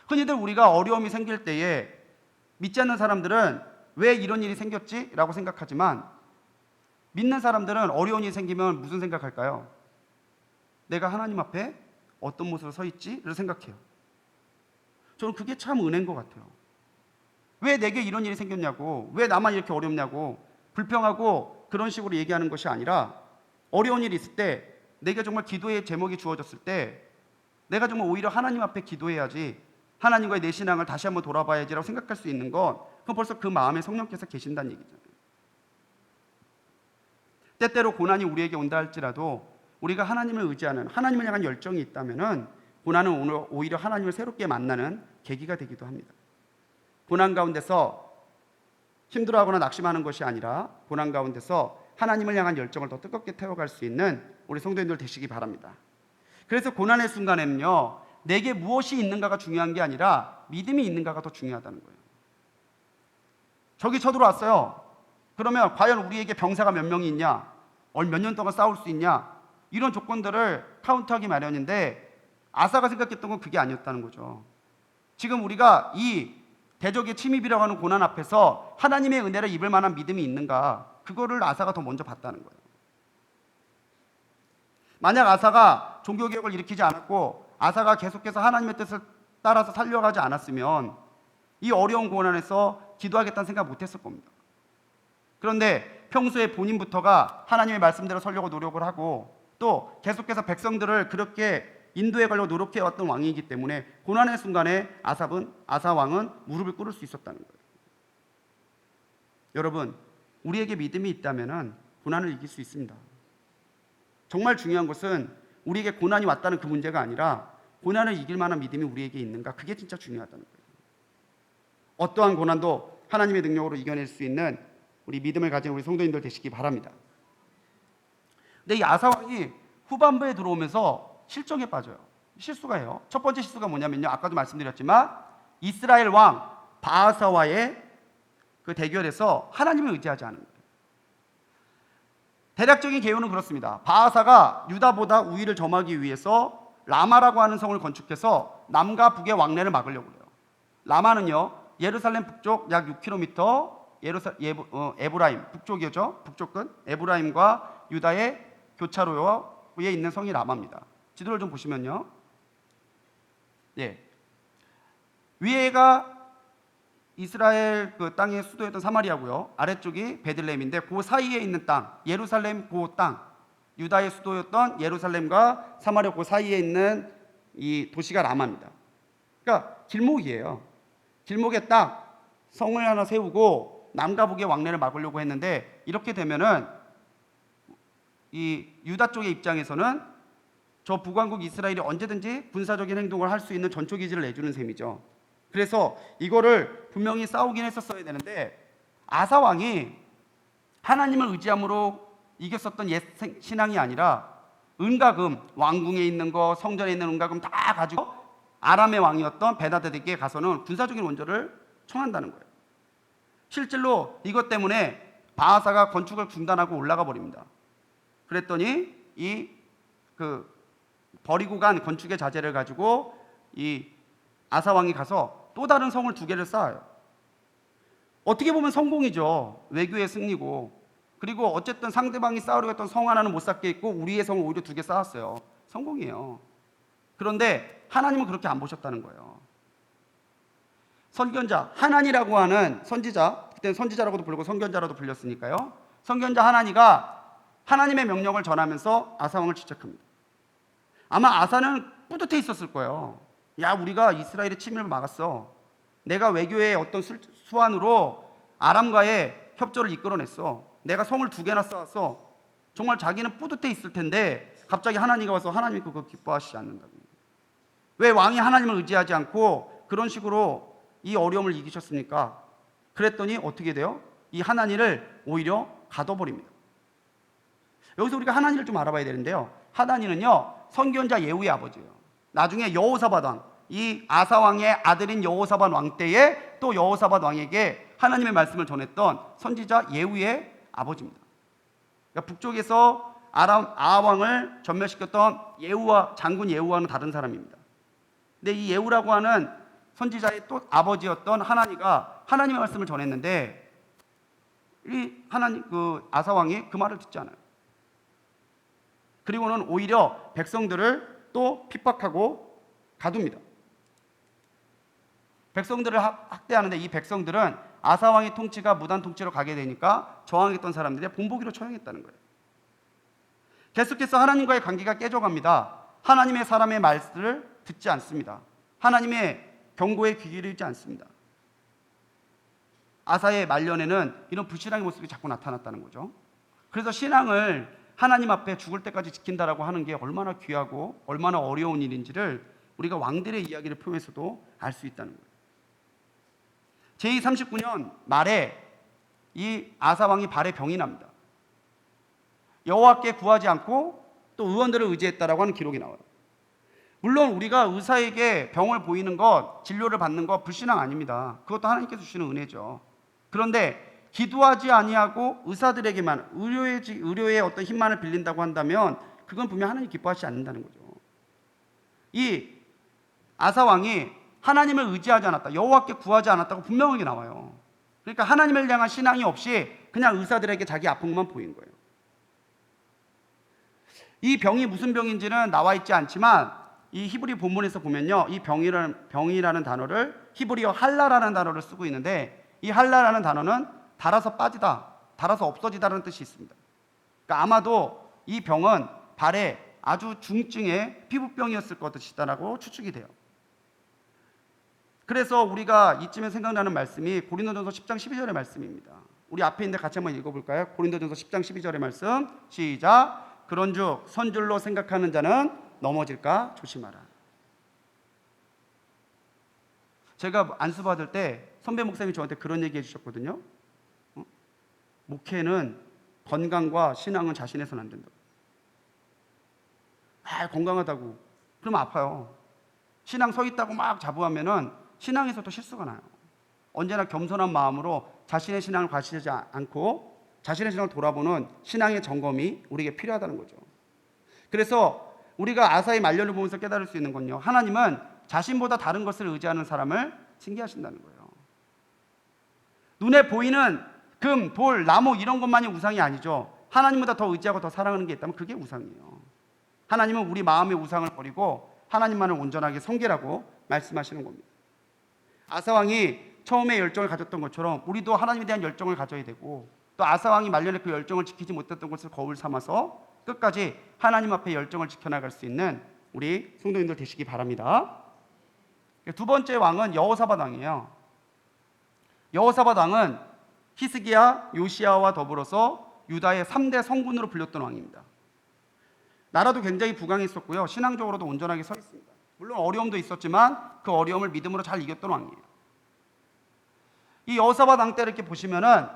흔히들 우리가 어려움이 생길 때에 믿지 않는 사람들은 왜 이런 일이 생겼지? 라고 생각하지만 믿는 사람들은 어려운 일이 생기면 무슨 생각할까요? 내가 하나님 앞에 어떤 모습으로 서 있지?를 생각해요. 저는 그게 참 은혜인 것 같아요. 왜 내게 이런 일이 생겼냐고, 왜 나만 이렇게 어렵냐고 불평하고 그런 식으로 얘기하는 것이 아니라, 어려운 일이 있을 때 내게 정말 기도의 제목이 주어졌을 때 내가 정말 오히려 하나님 앞에 기도해야지, 하나님과의 내 신앙을 다시 한번 돌아봐야지라고 생각할 수 있는 건, 그건 벌써 그 마음에 성령께서 계신다는 얘기잖아요. 때때로 고난이 우리에게 온다 할지라도 우리가 하나님을 의지하는, 하나님을 향한 열정이 있다면은 고난은 오히려 하나님을 새롭게 만나는 계기가 되기도 합니다. 고난 가운데서 힘들어하거나 낙심하는 것이 아니라 고난 가운데서 하나님을 향한 열정을 더 뜨겁게 태워갈 수 있는 우리 성도님들 되시기 바랍니다. 그래서 고난의 순간에는요, 내게 무엇이 있는가가 중요한 게 아니라 믿음이 있는가가 더 중요하다는 거예요. 적이 쳐들어왔어요. 그러면 과연 우리에게 병사가 몇 명이 있냐, 몇 년 동안 싸울 수 있냐, 이런 조건들을 카운트하기 마련인데 아사가 생각했던 건 그게 아니었다는 거죠. 지금 우리가 이 대적의 침입이라고 하는 고난 앞에서 하나님의 은혜를 입을 만한 믿음이 있는가, 그거를 아사가 더 먼저 봤다는 거예요. 만약 아사가 종교개혁을 일으키지 않았고 아사가 계속해서 하나님의 뜻을 따라서 살려가지 않았으면 이 어려운 고난에서 기도하겠다는 생각 못했을 겁니다. 그런데 평소에 본인부터가 하나님의 말씀대로 살려고 노력을 하고 또 계속해서 백성들을 그렇게 인도해 가려고 노력해왔던 왕이기 때문에 고난의 순간에 아사 왕은 무릎을 꿇을 수 있었다는 거예요. 여러분, 우리에게 믿음이 있다면 고난을 이길 수 있습니다. 정말 중요한 것은 우리에게 고난이 왔다는 그 문제가 아니라 고난을 이길 만한 믿음이 우리에게 있는가, 그게 진짜 중요하다는 거예요. 어떠한 고난도 하나님의 능력으로 이겨낼 수 있는 우리 믿음을 가진 우리 성도님들 되시기 바랍니다. 근데 이 아사 왕이 후반부에 들어오면서 실정에 빠져요. 실수가 해요. 첫 번째 실수가 뭐냐면요, 아까도 말씀드렸지만 이스라엘 왕 바하사와의 그 대결에서 하나님을 의지하지 않은 거예요. 대략적인 개요는 그렇습니다. 바하사가 유다보다 우위를 점하기 위해서 라마라고 하는 성을 건축해서 남과 북의 왕래를 막으려고 해요. 라마는요, 예루살렘 북쪽 약 6km, 에브라임 북쪽이죠. 북쪽 끝 에브라임과 유다의 교차로에 있는 성이 라마입니다. 지도를 좀 보시면요, 예. 위에가 이스라엘 그 땅의 수도였던 사마리아고요. 아래쪽이 베들레헴인데 그 사이에 있는 땅, 예루살렘 그 땅, 유다의 수도였던 예루살렘과 사마리아 그 사이에 있는 이 도시가 라마입니다. 그러니까 길목이에요. 길목에 딱 성을 하나 세우고 남과 북의 왕래를 막으려고 했는데, 이렇게 되면은 이 유다 쪽의 입장에서는 저 북왕국 이스라엘이 언제든지 군사적인 행동을 할 수 있는 전초기지를 내주는 셈이죠. 그래서 이거를 분명히 싸우긴 했었어야 되는데, 아사 왕이 하나님을 의지함으로 이겼었던 옛 신앙이 아니라 은과금, 왕궁에 있는 거, 성전에 있는 은과금 다 가지고 아람의 왕이었던 베나데에게 가서는 군사적인 원조를 청한다는 거예요. 실질로 이것 때문에 바하사가 건축을 중단하고 올라가 버립니다. 그랬더니 이 버리고 간 건축의 자재를 가지고 이 아사 왕이 가서 또 다른 성을 2개를 쌓아요. 어떻게 보면 성공이죠. 외교의 승리고. 그리고 어쨌든 상대방이 쌓으려고 했던 성 하나는 못 쌓게 했고 우리의 성을 오히려 2개 쌓았어요. 성공이에요. 그런데 하나님은 그렇게 안 보셨다는 거예요. 선견자, 하나니라고 하는 선지자, 그때는 선지자라고도 부르고 선견자라도 불렸으니까요. 선견자 하나니가 하나님의 명령을 전하면서 아사 왕을 지적합니다. 아마 아사는 뿌듯해 있었을 거예요. 야, 우리가 이스라엘의 침입을 막았어. 내가 외교의 어떤 수완으로 아람과의 협조를 이끌어냈어. 내가 성을 2개나 쌓았어. 정말 자기는 뿌듯해 있을 텐데 갑자기 하나님이 와서 하나님이 그거 기뻐하시지 않는다고. 왜 왕이 하나님을 의지하지 않고 그런 식으로 이 어려움을 이기셨습니까? 그랬더니 어떻게 돼요? 이 하나니를 오히려 가둬버립니다. 여기서 우리가 하나니를 좀 알아봐야 되는데요. 하나니는요, 선견자 예후의 아버지예요. 나중에 여호사밧 왕, 이 아사 왕의 아들인 여호사밧 왕 때에 또 여호사밧 왕에게 하나님의 말씀을 전했던 선지자 예후의 아버지입니다. 그러니까 북쪽에서 아왕을 전멸시켰던 예후와 장군 예후와는 다른 사람입니다. 근데 이 예후라고 하는 선지자의 또 아버지였던 하나니가 하나님의 말씀을 전했는데 이 아사 왕이 그 말을 듣지 않아요. 그리고는 오히려 백성들을 또 핍박하고 가둡니다. 백성들을 학대하는데 이 백성들은 아사 왕의 통치가 무단 통치로 가게 되니까 저항했던 사람들이 본보기로 처형했다는 거예요. 계속해서 하나님과의 관계가 깨져갑니다. 하나님의 사람의 말씀을 듣지 않습니다. 하나님의 경고에 귀 기울이지 않습니다. 아사의 말년에는 이런 불신앙의 모습이 자꾸 나타났다는 거죠. 그래서 신앙을 하나님 앞에 죽을 때까지 지킨다라고 하는 게 얼마나 귀하고 얼마나 어려운 일인지를 우리가 왕들의 이야기를 통해서도 알 수 있다는 거예요. 제239년 말에 이 아사 왕이 발에 병이 납니다. 여호와께 구하지 않고 또 의원들을 의지했다라고 하는 기록이 나와요. 물론 우리가 의사에게 병을 보이는 것, 진료를 받는 것 불신앙 아닙니다. 그것도 하나님께서 주시는 은혜죠. 그런데 기도하지 아니하고 의사들에게만 의료의 어떤 힘만을 빌린다고 한다면 그건 분명 하나님 기뻐하시지 않는다는 거죠. 이 아사 왕이 하나님을 의지하지 않았다, 여호와께 구하지 않았다고 분명하게 나와요. 그러니까 하나님을 향한 신앙이 없이 그냥 의사들에게 자기 아픈 것만 보인 거예요. 이 병이 무슨 병인지는 나와 있지 않지만 이 히브리 본문에서 보면요, 이 병이라는 단어를 히브리어 할라라는 단어를 쓰고 있는데 이 할라라는 단어는 닳아서 빠지다, 닳아서 없어지다라는 뜻이 있습니다. 그러니까 아마도 이 병은 발에 아주 중증의 피부병이었을 것이다라고 추측이 돼요. 그래서 우리가 이쯤에 생각나는 말씀이 고린도전서 10장 12절의 말씀입니다. 우리 앞에 있는데 같이 한번 읽어볼까요? 고린도전서 10장 12절의 말씀 시작. 그런즉 선줄로 생각하는 자는 넘어질까 조심하라. 제가 안수받을 때 선배 목사님이 저한테 그런 얘기 해주셨거든요. 목회는 건강과 신앙은 자신의 손 안 된다. 건강하다고 그러면 아파요. 신앙 서 있다고 막 자부하면은 신앙에서도 실수가 나요. 언제나 겸손한 마음으로 자신의 신앙을 과시하지 않고 자신의 신앙을 돌아보는 신앙의 점검이 우리에게 필요하다는 거죠. 그래서 우리가 아사의 말년을 보면서 깨달을 수 있는 건요, 하나님은 자신보다 다른 것을 의지하는 사람을 징계하신다는 거예요. 눈에 보이는 금, 돌, 나무 이런 것만이 우상이 아니죠. 하나님보다 더 의지하고 더 사랑하는 게 있다면 그게 우상이에요. 하나님은 우리 마음의 우상을 버리고 하나님만을 온전하게 섬기라고 말씀하시는 겁니다. 아사왕이 처음에 열정을 가졌던 것처럼 우리도 하나님에 대한 열정을 가져야 되고, 또 아사왕이 말년에 그 열정을 지키지 못했던 것을 거울 삼아서 끝까지 하나님 앞에 열정을 지켜나갈 수 있는 우리 성도님들 되시기 바랍니다. 두 번째 왕은 여호사밧 왕이에요. 여호사밧 왕은 히스기야, 요시야와 더불어서 유다의 3대 성군으로 불렸던 왕입니다. 나라도 굉장히 부강했었고요, 신앙적으로도 온전하게 서 있습니다. 물론 어려움도 있었지만 그 어려움을 믿음으로 잘 이겼던 왕이에요. 이 여호사밧 왕 때를 이렇게 보시면은,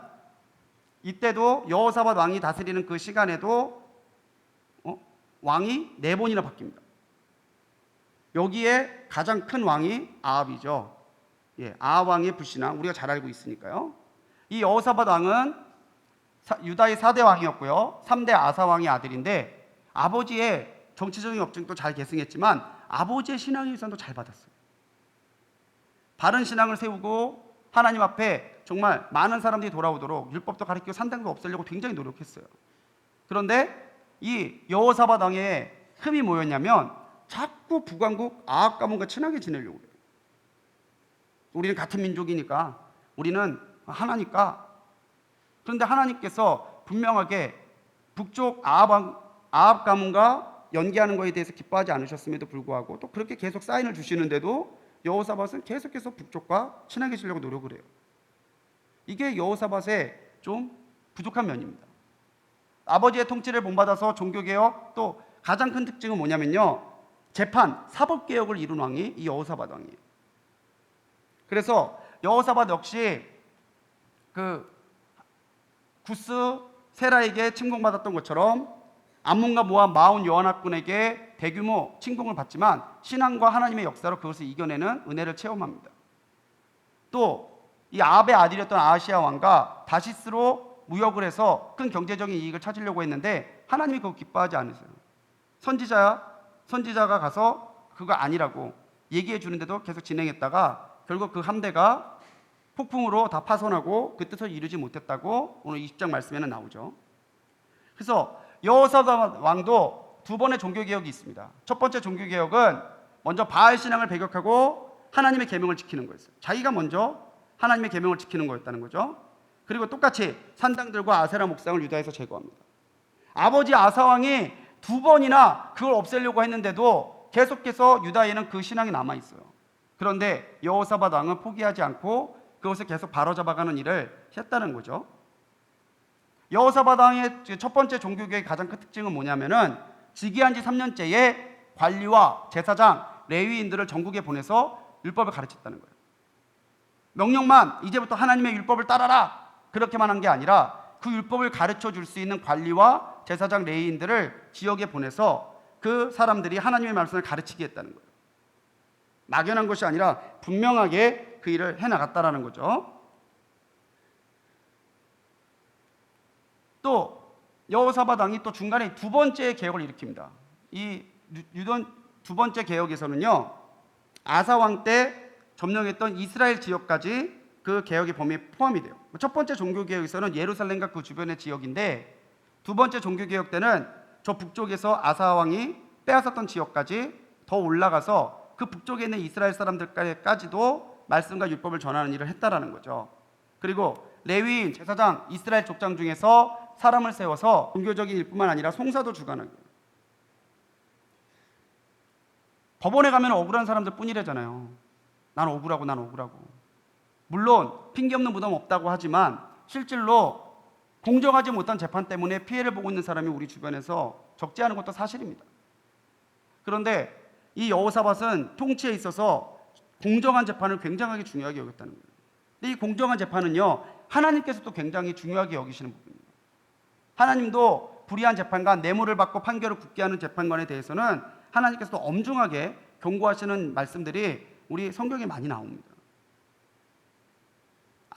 이때도 여호사밧 왕이 다스리는 그 시간에도 왕이 4번이나 바뀝니다. 여기에 가장 큰 왕이 아합이죠. 아합 왕의 불신앙 우리가 잘 알고 있으니까요. 이 여호사밧 왕은 유다의 4대 왕이었고요, 3대 아사 왕의 아들인데, 아버지의 정치적인 업적도 잘 계승했지만 아버지의 신앙의 유산도 잘 받았어요. 바른 신앙을 세우고 하나님 앞에 정말 많은 사람들이 돌아오도록 율법도 가르치고 산당도 없애려고 굉장히 노력했어요. 그런데 이 여호사밧 왕의 흠이 뭐였냐면, 자꾸 북왕국 아합 가문과 친하게 지내려고 해요. 우리는 같은 민족이니까, 우리는 하나니까. 그런데 하나님께서 분명하게 북쪽 아합 가문과 연계하는 것에 대해서 기뻐하지 않으셨음에도 불구하고 또 그렇게 계속 사인을 주시는데도 여호사밧은 계속해서 북쪽과 친하게 지내려고 노력을 해요. 이게 여호사밧의 좀 부족한 면입니다. 아버지의 통치를 본받아서 종교개혁, 또 가장 큰 특징은 뭐냐면요, 재판, 사법개혁을 이룬 왕이 이 여호사밧 왕이에요. 그래서 여호사밧 역시 그 구스 세라에게 침공받았던 것처럼 암몬과 모압, 마온, 여호안합군에게 대규모 침공을 받지만 신앙과 하나님의 역사로 그것을 이겨내는 은혜를 체험합니다. 또 이 아합의 아들이었던 아하시야 왕과 다시스로 무역을 해서 큰 경제적인 이익을 찾으려고 했는데 하나님이 그거 기뻐하지 않으세요. 선지자가 가서 그거 아니라고 얘기해 주는데도 계속 진행했다가 결국 그 함대가 폭풍으로 다 파손하고 그 뜻을 이루지 못했다고 오늘 20장 말씀에는 나오죠. 그래서 여호사밧 왕도 2번의 종교개혁이 있습니다. 첫 번째 종교개혁은 먼저 바알 신앙을 배격하고 하나님의 계명을 지키는 거였어요. 자기가 먼저 하나님의 계명을 지키는 거였다는 거죠. 그리고 똑같이 산당들과 아세라 목상을 유다에서 제거합니다. 아버지 아사왕이 2번이나 그걸 없애려고 했는데도 계속해서 유다에는 그 신앙이 남아있어요. 그런데 여호사밧 왕은 포기하지 않고 그것을 계속 바로잡아가는 일을 했다는 거죠. 여호사밧 왕의 첫 번째 종교개혁의 가장 큰 특징은 뭐냐면은, 즉위한 지 3년째에 관리와 제사장, 레위인들을 전국에 보내서 율법을 가르쳤다는 거예요. 명령만, 이제부터 하나님의 율법을 따라라, 그렇게만 한 게 아니라 그 율법을 가르쳐 줄 수 있는 관리와 제사장, 레위인들을 지역에 보내서 그 사람들이 하나님의 말씀을 가르치게 했다는 거예요. 막연한 것이 아니라 분명하게 그 일을 해나갔다라는 거죠. 또 여호사밧 왕이 또 중간에 2번째 개혁을 일으킵니다. 이 두 번째 개혁에서는요, 아사 왕 때 점령했던 이스라엘 지역까지 그 개혁의 범위에 포함이 돼요. 첫 번째 종교개혁에서는 예루살렘과 그 주변의 지역인데, 2번째 종교개혁 때는 저 북쪽에서 아사 왕이 빼앗았던 지역까지 더 올라가서 그 북쪽에 있는 이스라엘 사람들까지도 말씀과 율법을 전하는 일을 했다라는 거죠. 그리고 레위인, 제사장, 이스라엘 족장 중에서 사람을 세워서 종교적인 일뿐만 아니라 송사도 주관하고, 법원에 가면 억울한 사람들 뿐이래잖아요. 난 억울하고. 물론 핑계 없는 무덤 없다고 하지만 실질로 공정하지 못한 재판 때문에 피해를 보고 있는 사람이 우리 주변에서 적지 않은 것도 사실입니다. 그런데 이 여호사밧은 통치에 있어서 공정한 재판을 굉장하게 중요하게 여겼다는 거예요. 근데 이 공정한 재판은요, 하나님께서도 굉장히 중요하게 여기시는 부분입니다. 하나님도 불의한 재판관, 뇌물을 받고 판결을 굳게 하는 재판관에 대해서는 하나님께서도 엄중하게 경고하시는 말씀들이 우리 성경에 많이 나옵니다.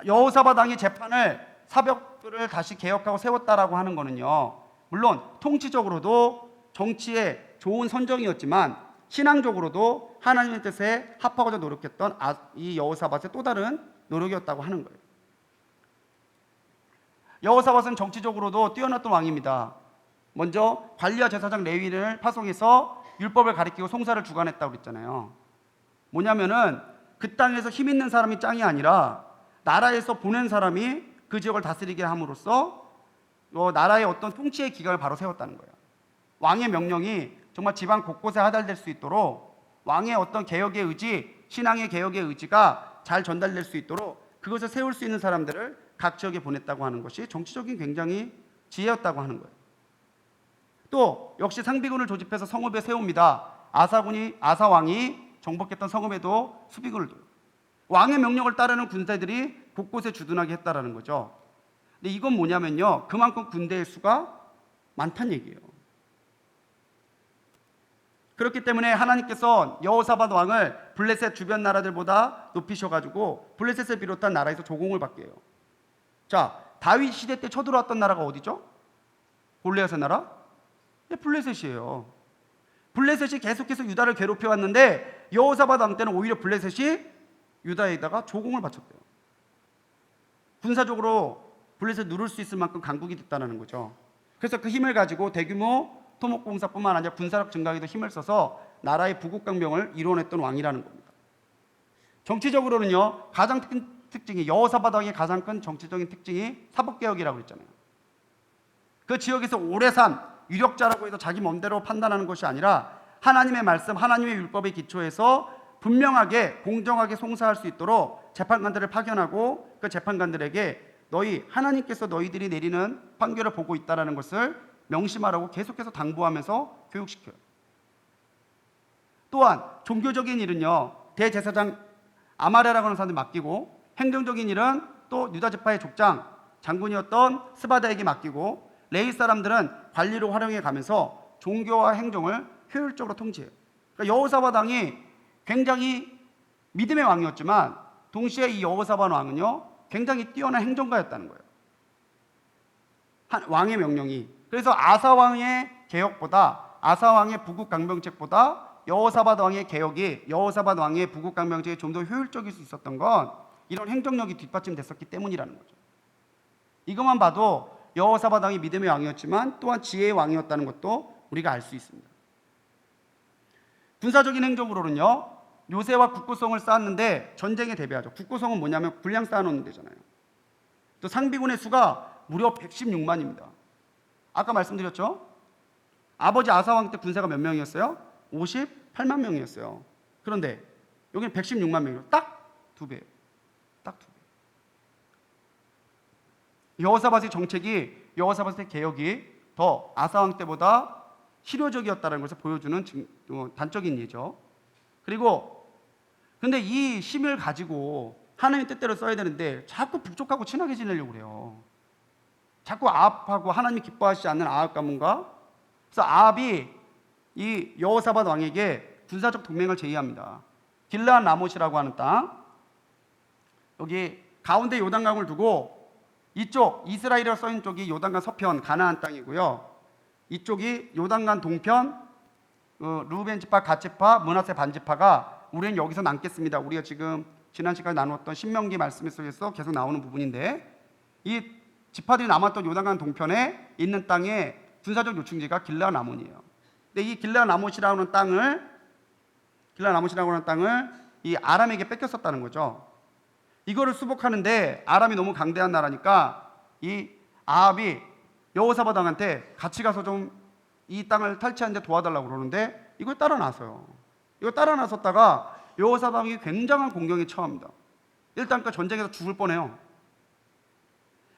여호사밧 왕이 재판을, 사법부를 다시 개혁하고 세웠다라고 하는 거는요, 물론 통치적으로도 정치의 좋은 선정이었지만 신앙적으로도 하나님의 뜻에 합하고자 노력했던 이 여호사밧의 또 다른 노력이었다고 하는 거예요. 여호사밧은 정치적으로도 뛰어났던 왕입니다. 먼저 관리와 제사장 레위인을 파송해서 율법을 가리키고 송사를 주관했다고 그랬잖아요. 뭐냐면은 그 땅에서 힘 있는 사람이 짱이 아니라 나라에서 보낸 사람이 그 지역을 다스리게 함으로써 나라의 어떤 통치의 기강을 바로 세웠다는 거예요. 왕의 명령이 정말 지방 곳곳에 하달될 수 있도록 왕의 어떤 개혁의 의지, 신앙의 개혁의 의지가 잘 전달될 수 있도록 그것을 세울 수 있는 사람들을 각 지역에 보냈다고 하는 것이 정치적인 굉장히 지혜였다고 하는 거예요. 또 역시 상비군을 조집해서 성읍에 세웁니다. 아사왕이 정복했던 성읍에도 수비군을 둬요. 왕의 명령을 따르는 군대들이 곳곳에 주둔하게 했다라는 거죠. 근데 이건 뭐냐면요, 그만큼 군대의 수가 많다는 얘기예요. 그렇기 때문에 하나님께서 여호사밧 왕을 블레셋 주변 나라들보다 높이셔가지고 블레셋을 비롯한 나라에서 조공을 받게 해요. 자, 다윗 시대 때 쳐들어왔던 나라가 어디죠? 골리앗의 나라? 네, 블레셋이에요. 블레셋이 계속해서 유다를 괴롭혀 왔는데 여호사밧 왕 때는 오히려 블레셋이 유다에다가 조공을 바쳤대요. 군사적으로 블레셋을 누를 수 있을 만큼 강국이 됐다는 거죠. 그래서 그 힘을 가지고 대규모 토목공사뿐만 아니라 군사력 증강에도 힘을 써서 나라의 부국강병을 이뤄냈던 왕이라는 겁니다. 정치적으로는요, 가장 큰 특징이, 여호사밧 왕의 가장 큰 정치적인 특징이 사법개혁이라고 했잖아요. 그 지역에서 오래 산 유력자라고 해서 자기 맘대로 판단하는 것이 아니라 하나님의 말씀, 하나님의 율법에 기초해서 분명하게 공정하게 송사할 수 있도록 재판관들을 파견하고 그 재판관들에게 하나님께서 너희들이 내리는 판결을 보고 있다는 것을 명심하라고 계속해서 당부하면서 교육시켜요. 또한 종교적인 일은요, 대제사장 아마랴라고 하는 사람한테 맡기고, 행정적인 일은 또 유다지파의 족장 장군이었던 스바다에게 맡기고, 레위 사람들은 관리로 활용해 가면서 종교와 행정을 효율적으로 통제해요. 그러니까 여호사밧 왕이 굉장히 믿음의 왕이었지만 동시에 이 여호사밧 왕은요, 굉장히 뛰어난 행정가였다는 거예요. 왕의 명령이. 그래서 아사 왕의 개혁보다, 아사 왕의 부국 강병책보다 여호사밧 왕의 개혁이, 여호사밧 왕의 부국 강병책이 좀 더 효율적일 수 있었던 건 이런 행정력이 뒷받침됐었기 때문이라는 거죠. 이것만 봐도 여호사밧 왕이 믿음의 왕이었지만 또한 지혜의 왕이었다는 것도 우리가 알 수 있습니다. 군사적인 행정으로는요, 요새와 국고성을 쌓았는데 전쟁에 대비하죠. 국고성은 뭐냐면 군량 쌓아놓는 데잖아요. 또 상비군의 수가 무려 116만입니다. 아까 말씀드렸죠? 아버지 아사왕 때 군사가 몇 명이었어요? 58만 명이었어요. 그런데 여기는 116만 명이에요. 딱 2배예요. 딱 2배. 여호사밧의 정책이, 여호사밧의 개혁이 더 아사왕 때보다 실효적이었다는 것을 보여주는 단적인 예죠. 그리고 근데 이 힘을 가지고 하나님 뜻대로 써야 되는데 자꾸 북쪽하고 친하게 지내려고 그래요. 자꾸 아합하고 하나님이 기뻐하시지 않는 아합 가문과, 그래서 아합이 이 여호사밧 왕에게 군사적 동맹을 제의합니다. 길르앗 라못이라고 하는 땅, 여기 가운데 요단강을 두고 이쪽 이스라엘이라고 써있는 쪽이 요단강 서편 가나안 땅이고요, 이쪽이 요단강 동편 르우벤 지파, 갓 지파, 므낫세 반 지파가 우리는 여기서 남겠습니다. 우리가 지금 지난 시간에 나누었던 신명기 말씀 속에서 계속 나오는 부분인데, 이 지파들이 남았던 요단강 동편에 있는 땅의 군사적 요충지가 길르앗 라몬이에요. 근데 이 길르앗 라못이라고 하는 땅을 이 아람에게 뺏겼었다는 거죠. 이거를 수복하는데 아람이 너무 강대한 나라니까 이 아합이 여호사밧 왕한테 같이 가서 좀 이 땅을 탈취하는 데 도와달라고 그러는데 이걸 따라 나서요. 이거 따라 나섰다가 여호사밧 왕이 굉장한 공경에 처합니다. 일단 그 전쟁에서 죽을 뻔해요.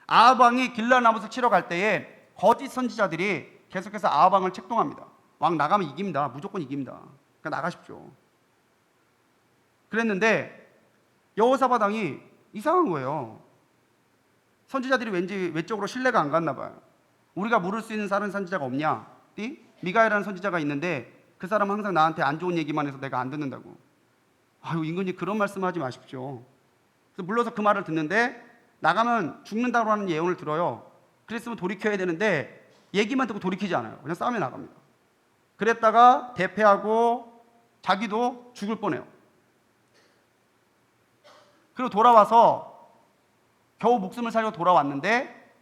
아합 왕이 길르앗 라못을 치러 갈 때에 거짓 선지자들이 계속해서 아합 왕을 책동합니다. 왕 나가면 이깁니다. 무조건 이깁니다. 그러니까 나가십시오. 그랬는데 여호사밧 왕이 이상한 거예요. 선지자들이 왠지 외적으로 신뢰가 안 갔나 봐요. 우리가 물을 수 있는 다른 선지자가 없냐? 미가엘이라는 선지자가 있는데 그 사람 항상 나한테 안 좋은 얘기만 해서 내가 안 듣는다고. 아유, 임금님 그런 말씀하지 마십시오. 그래서 물러서 그 말을 듣는데 나가면 죽는다고 하는 예언을 들어요. 그랬으면 돌이켜야 되는데 얘기만 듣고 돌이키지 않아요. 그냥 싸움에 나갑니다. 그랬다가 대패하고 자기도 죽을 뻔해요. 그리고 돌아와서 겨우 목숨을 살려 돌아왔는데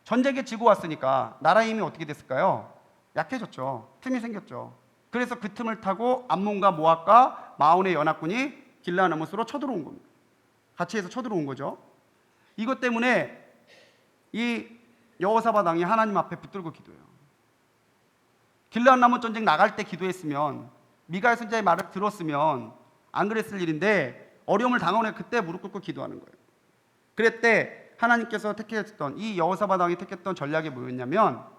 전쟁에 지고 왔으니까 나라의 힘이 어떻게 됐을까요? 약해졌죠. 틈이 생겼죠. 그래서 그 틈을 타고 암몬과 모압과 마온의 연합군이 길르앗 라못으로 쳐들어온 겁니다. 같이 해서 쳐들어온 거죠. 이것 때문에 이 여호사밧 왕이 하나님 앞에 붙들고 기도해요. 길르앗 라못 전쟁 나갈 때 기도했으면, 미가야 선지자의 말을 들었으면 안 그랬을 일인데 어려움을 당하는 그때 무릎 꿇고 기도하는 거예요. 그랬대 하나님께서 택했던, 이 여호사밧 왕이 택했던 전략이 뭐였냐면,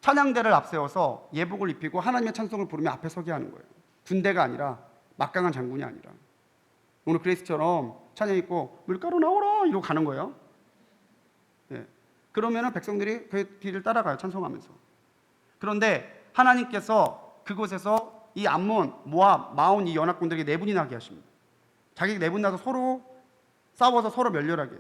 찬양대를 앞세워서 예복을 입히고 하나님의 찬송을 부르며 앞에 서게 하는 거예요. 군대가 아니라, 막강한 장군이 아니라. 오늘 그레이스처럼 찬양 입고 물가로 나오라 이러고 가는 거예요. 예. 그러면 백성들이 그 뒤를 따라가요, 찬송하면서. 그런데 하나님께서 그곳에서 이 암몬, 모압, 마온 이 연합군들에게 내분이 나게 하십니다. 자기 내분 나서 서로 싸워서 서로 멸렬하게.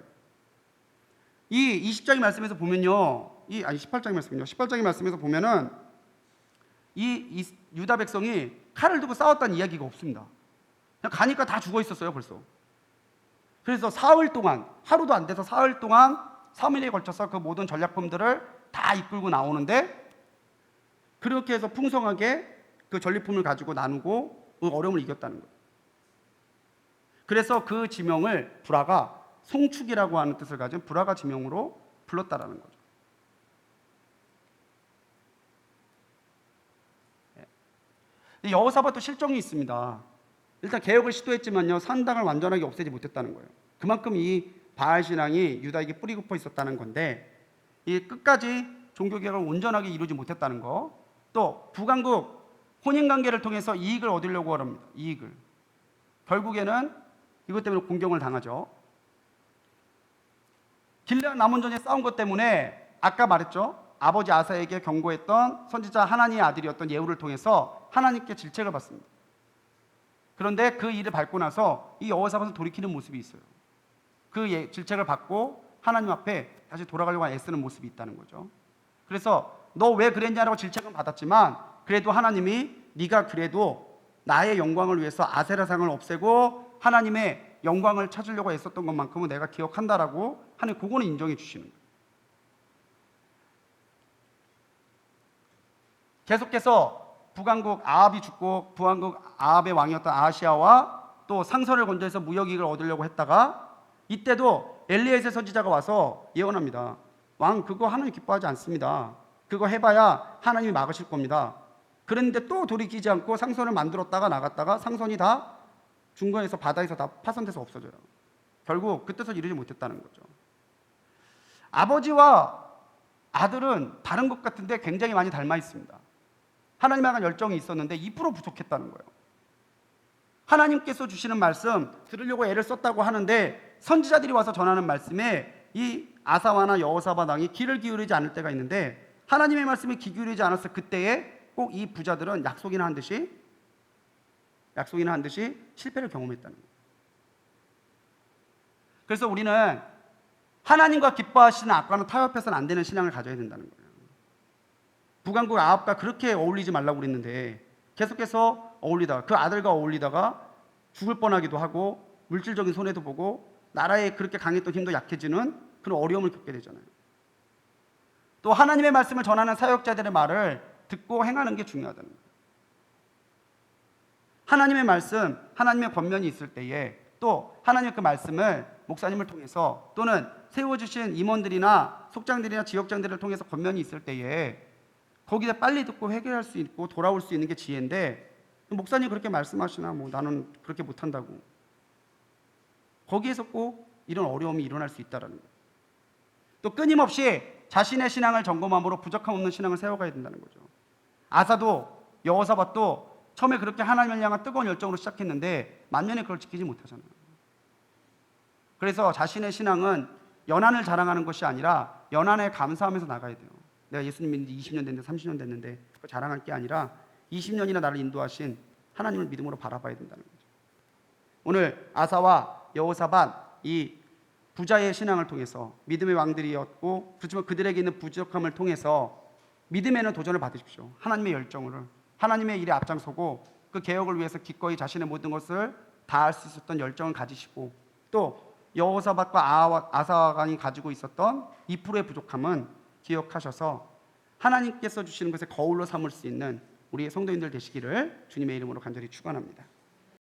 이 20장의 말씀에서 보면요, 18장의 말씀이요. 18장의 말씀에서 보면은 이 유다 백성이 칼을 들고 싸웠다는 이야기가 없습니다. 그냥 가니까 다 죽어 있었어요, 벌써. 그래서 사흘 동안, 하루도 안 돼서 사흘 동안 3일에 걸쳐서 그 모든 전략품들을 다 이끌고 나오는데, 그렇게 해서 풍성하게 그 전리품을 가지고 나누고 그 어려움을 이겼다는 거예요. 그래서 그 지명을 브라가 송축이라고 하는 뜻을 가진 브라가 지명으로 불렀다라는 거죠. 여호사밧도 실정이 있습니다. 일단 개혁을 시도했지만요, 산당을 완전하게 없애지 못했다는 거예요. 그만큼 이 바알 신앙이 유다에게 뿌리 깊어 있었다는 건데, 이 끝까지 종교 개혁을 온전하게 이루지 못했다는 거. 또 북왕국 혼인 관계를 통해서 이익을 얻으려고 합니다. 이익을. 결국에는 이것 때문에 공경을 당하죠. 길르앗 라몬전에 싸운 것 때문에 아까 말했죠. 아버지 아사에게 경고했던 선지자 하나니의 아들이었던 예후를 통해서 하나님께 질책을 받습니다. 그런데 그 일을 밟고 나서 이 여호사밧은 돌이키는 모습이 있어요. 그 질책을 받고 하나님 앞에 다시 돌아가려고 애쓰는 모습이 있다는 거죠. 그래서 너 왜 그랬냐라고 질책은 받았지만, 그래도 하나님이 네가 그래도 나의 영광을 위해서 아세라상을 없애고 하나님의 영광을 찾으려고 애썼던 것만큼은 내가 기억한다라고 하는, 그거는 인정해 주시는 거예요. 계속해서 북왕국 아합이 죽고 북왕국 아합의 왕이었던 아하시아와 또 상선을 건조해서 무역이익을 얻으려고 했다가, 이때도 엘리에셀 선지자가 와서 예언합니다. 왕, 그거 하나님 기뻐하지 않습니다. 그거 해봐야 하나님이 막으실 겁니다. 그런데 또 돌이키지 않고 상선을 만들었다가 나갔다가 상선이 다 중간에서 바다에서 다 파손돼서 없어져요. 결국 그 뜻을 이루지 못했다는 거죠. 아버지와 아들은 다른 것 같은데 굉장히 많이 닮아 있습니다. 하나님에 대한 열정이 있었는데 2% 부족했다는 거예요. 하나님께서 주시는 말씀 들으려고 애를 썼다고 하는데, 선지자들이 와서 전하는 말씀에 이 아사와나 여호사밧 왕이 귀를 기울이지 않을 때가 있는데, 하나님의 말씀에 귀 기울이지 않았을 그때에 꼭 이 부자들은 약속이나 한 듯이 실패를 경험했다는 거예요. 그래서 우리는 하나님과 기뻐하시는 악과는 타협해서는 안 되는 신앙을 가져야 된다는 거예요. 북왕국 아합과 그렇게 어울리지 말라고 그랬는데 계속해서 어울리다가, 그 아들과 어울리다가 죽을 뻔하기도 하고 물질적인 손해도 보고 나라에 그렇게 강했던 힘도 약해지는 그런 어려움을 겪게 되잖아요. 또 하나님의 말씀을 전하는 사역자들의 말을 듣고 행하는 게 중요하다는 거예요. 하나님의 말씀, 하나님의 권면이 있을 때에 또 하나님의 그 말씀을 목사님을 통해서 또는 세워주신 임원들이나 속장들이나 지역장들을 통해서 권면이 있을 때에 거기에 빨리 듣고 해결할 수 있고 돌아올 수 있는 게 지혜인데, 목사님 그렇게 말씀하시나 뭐 나는 그렇게 못한다고, 거기에서 꼭 이런 어려움이 일어날 수 있다는 거예요. 또 끊임없이 자신의 신앙을 점검함으로 부족함 없는 신앙을 세워가야 된다는 거죠. 아사도 여호사밧도 처음에 그렇게 하나님을 향한 뜨거운 열정으로 시작했는데 만년에 그걸 지키지 못하잖아요. 그래서 자신의 신앙은 연한을 자랑하는 것이 아니라 연한에 감사하면서 나가야 돼요. 내가 예수님 믿은 지 20년 됐는데 30년 됐는데 그걸 자랑할 게 아니라 20년이나 나를 인도하신 하나님을 믿음으로 바라봐야 된다는 거죠. 오늘 아사와 여호사밧 이 부자의 신앙을 통해서 믿음의 왕들이었고, 그렇지만 그들에게 있는 부족함을 통해서 믿음에는 도전을 받으십시오. 하나님의 열정으로 하나님의 일에 앞장서고 그 개혁을 위해서 기꺼이 자신의 모든 것을 다할 수 있었던 열정을 가지시고, 또 여호사밧과 아사와간이 가지고 있었던 2%의 부족함은 기억하셔서 하나님께서 주시는 것에 거울로 삼을 수 있는 우리의 성도인들 되시기를 주님의 이름으로 간절히 축원합니다.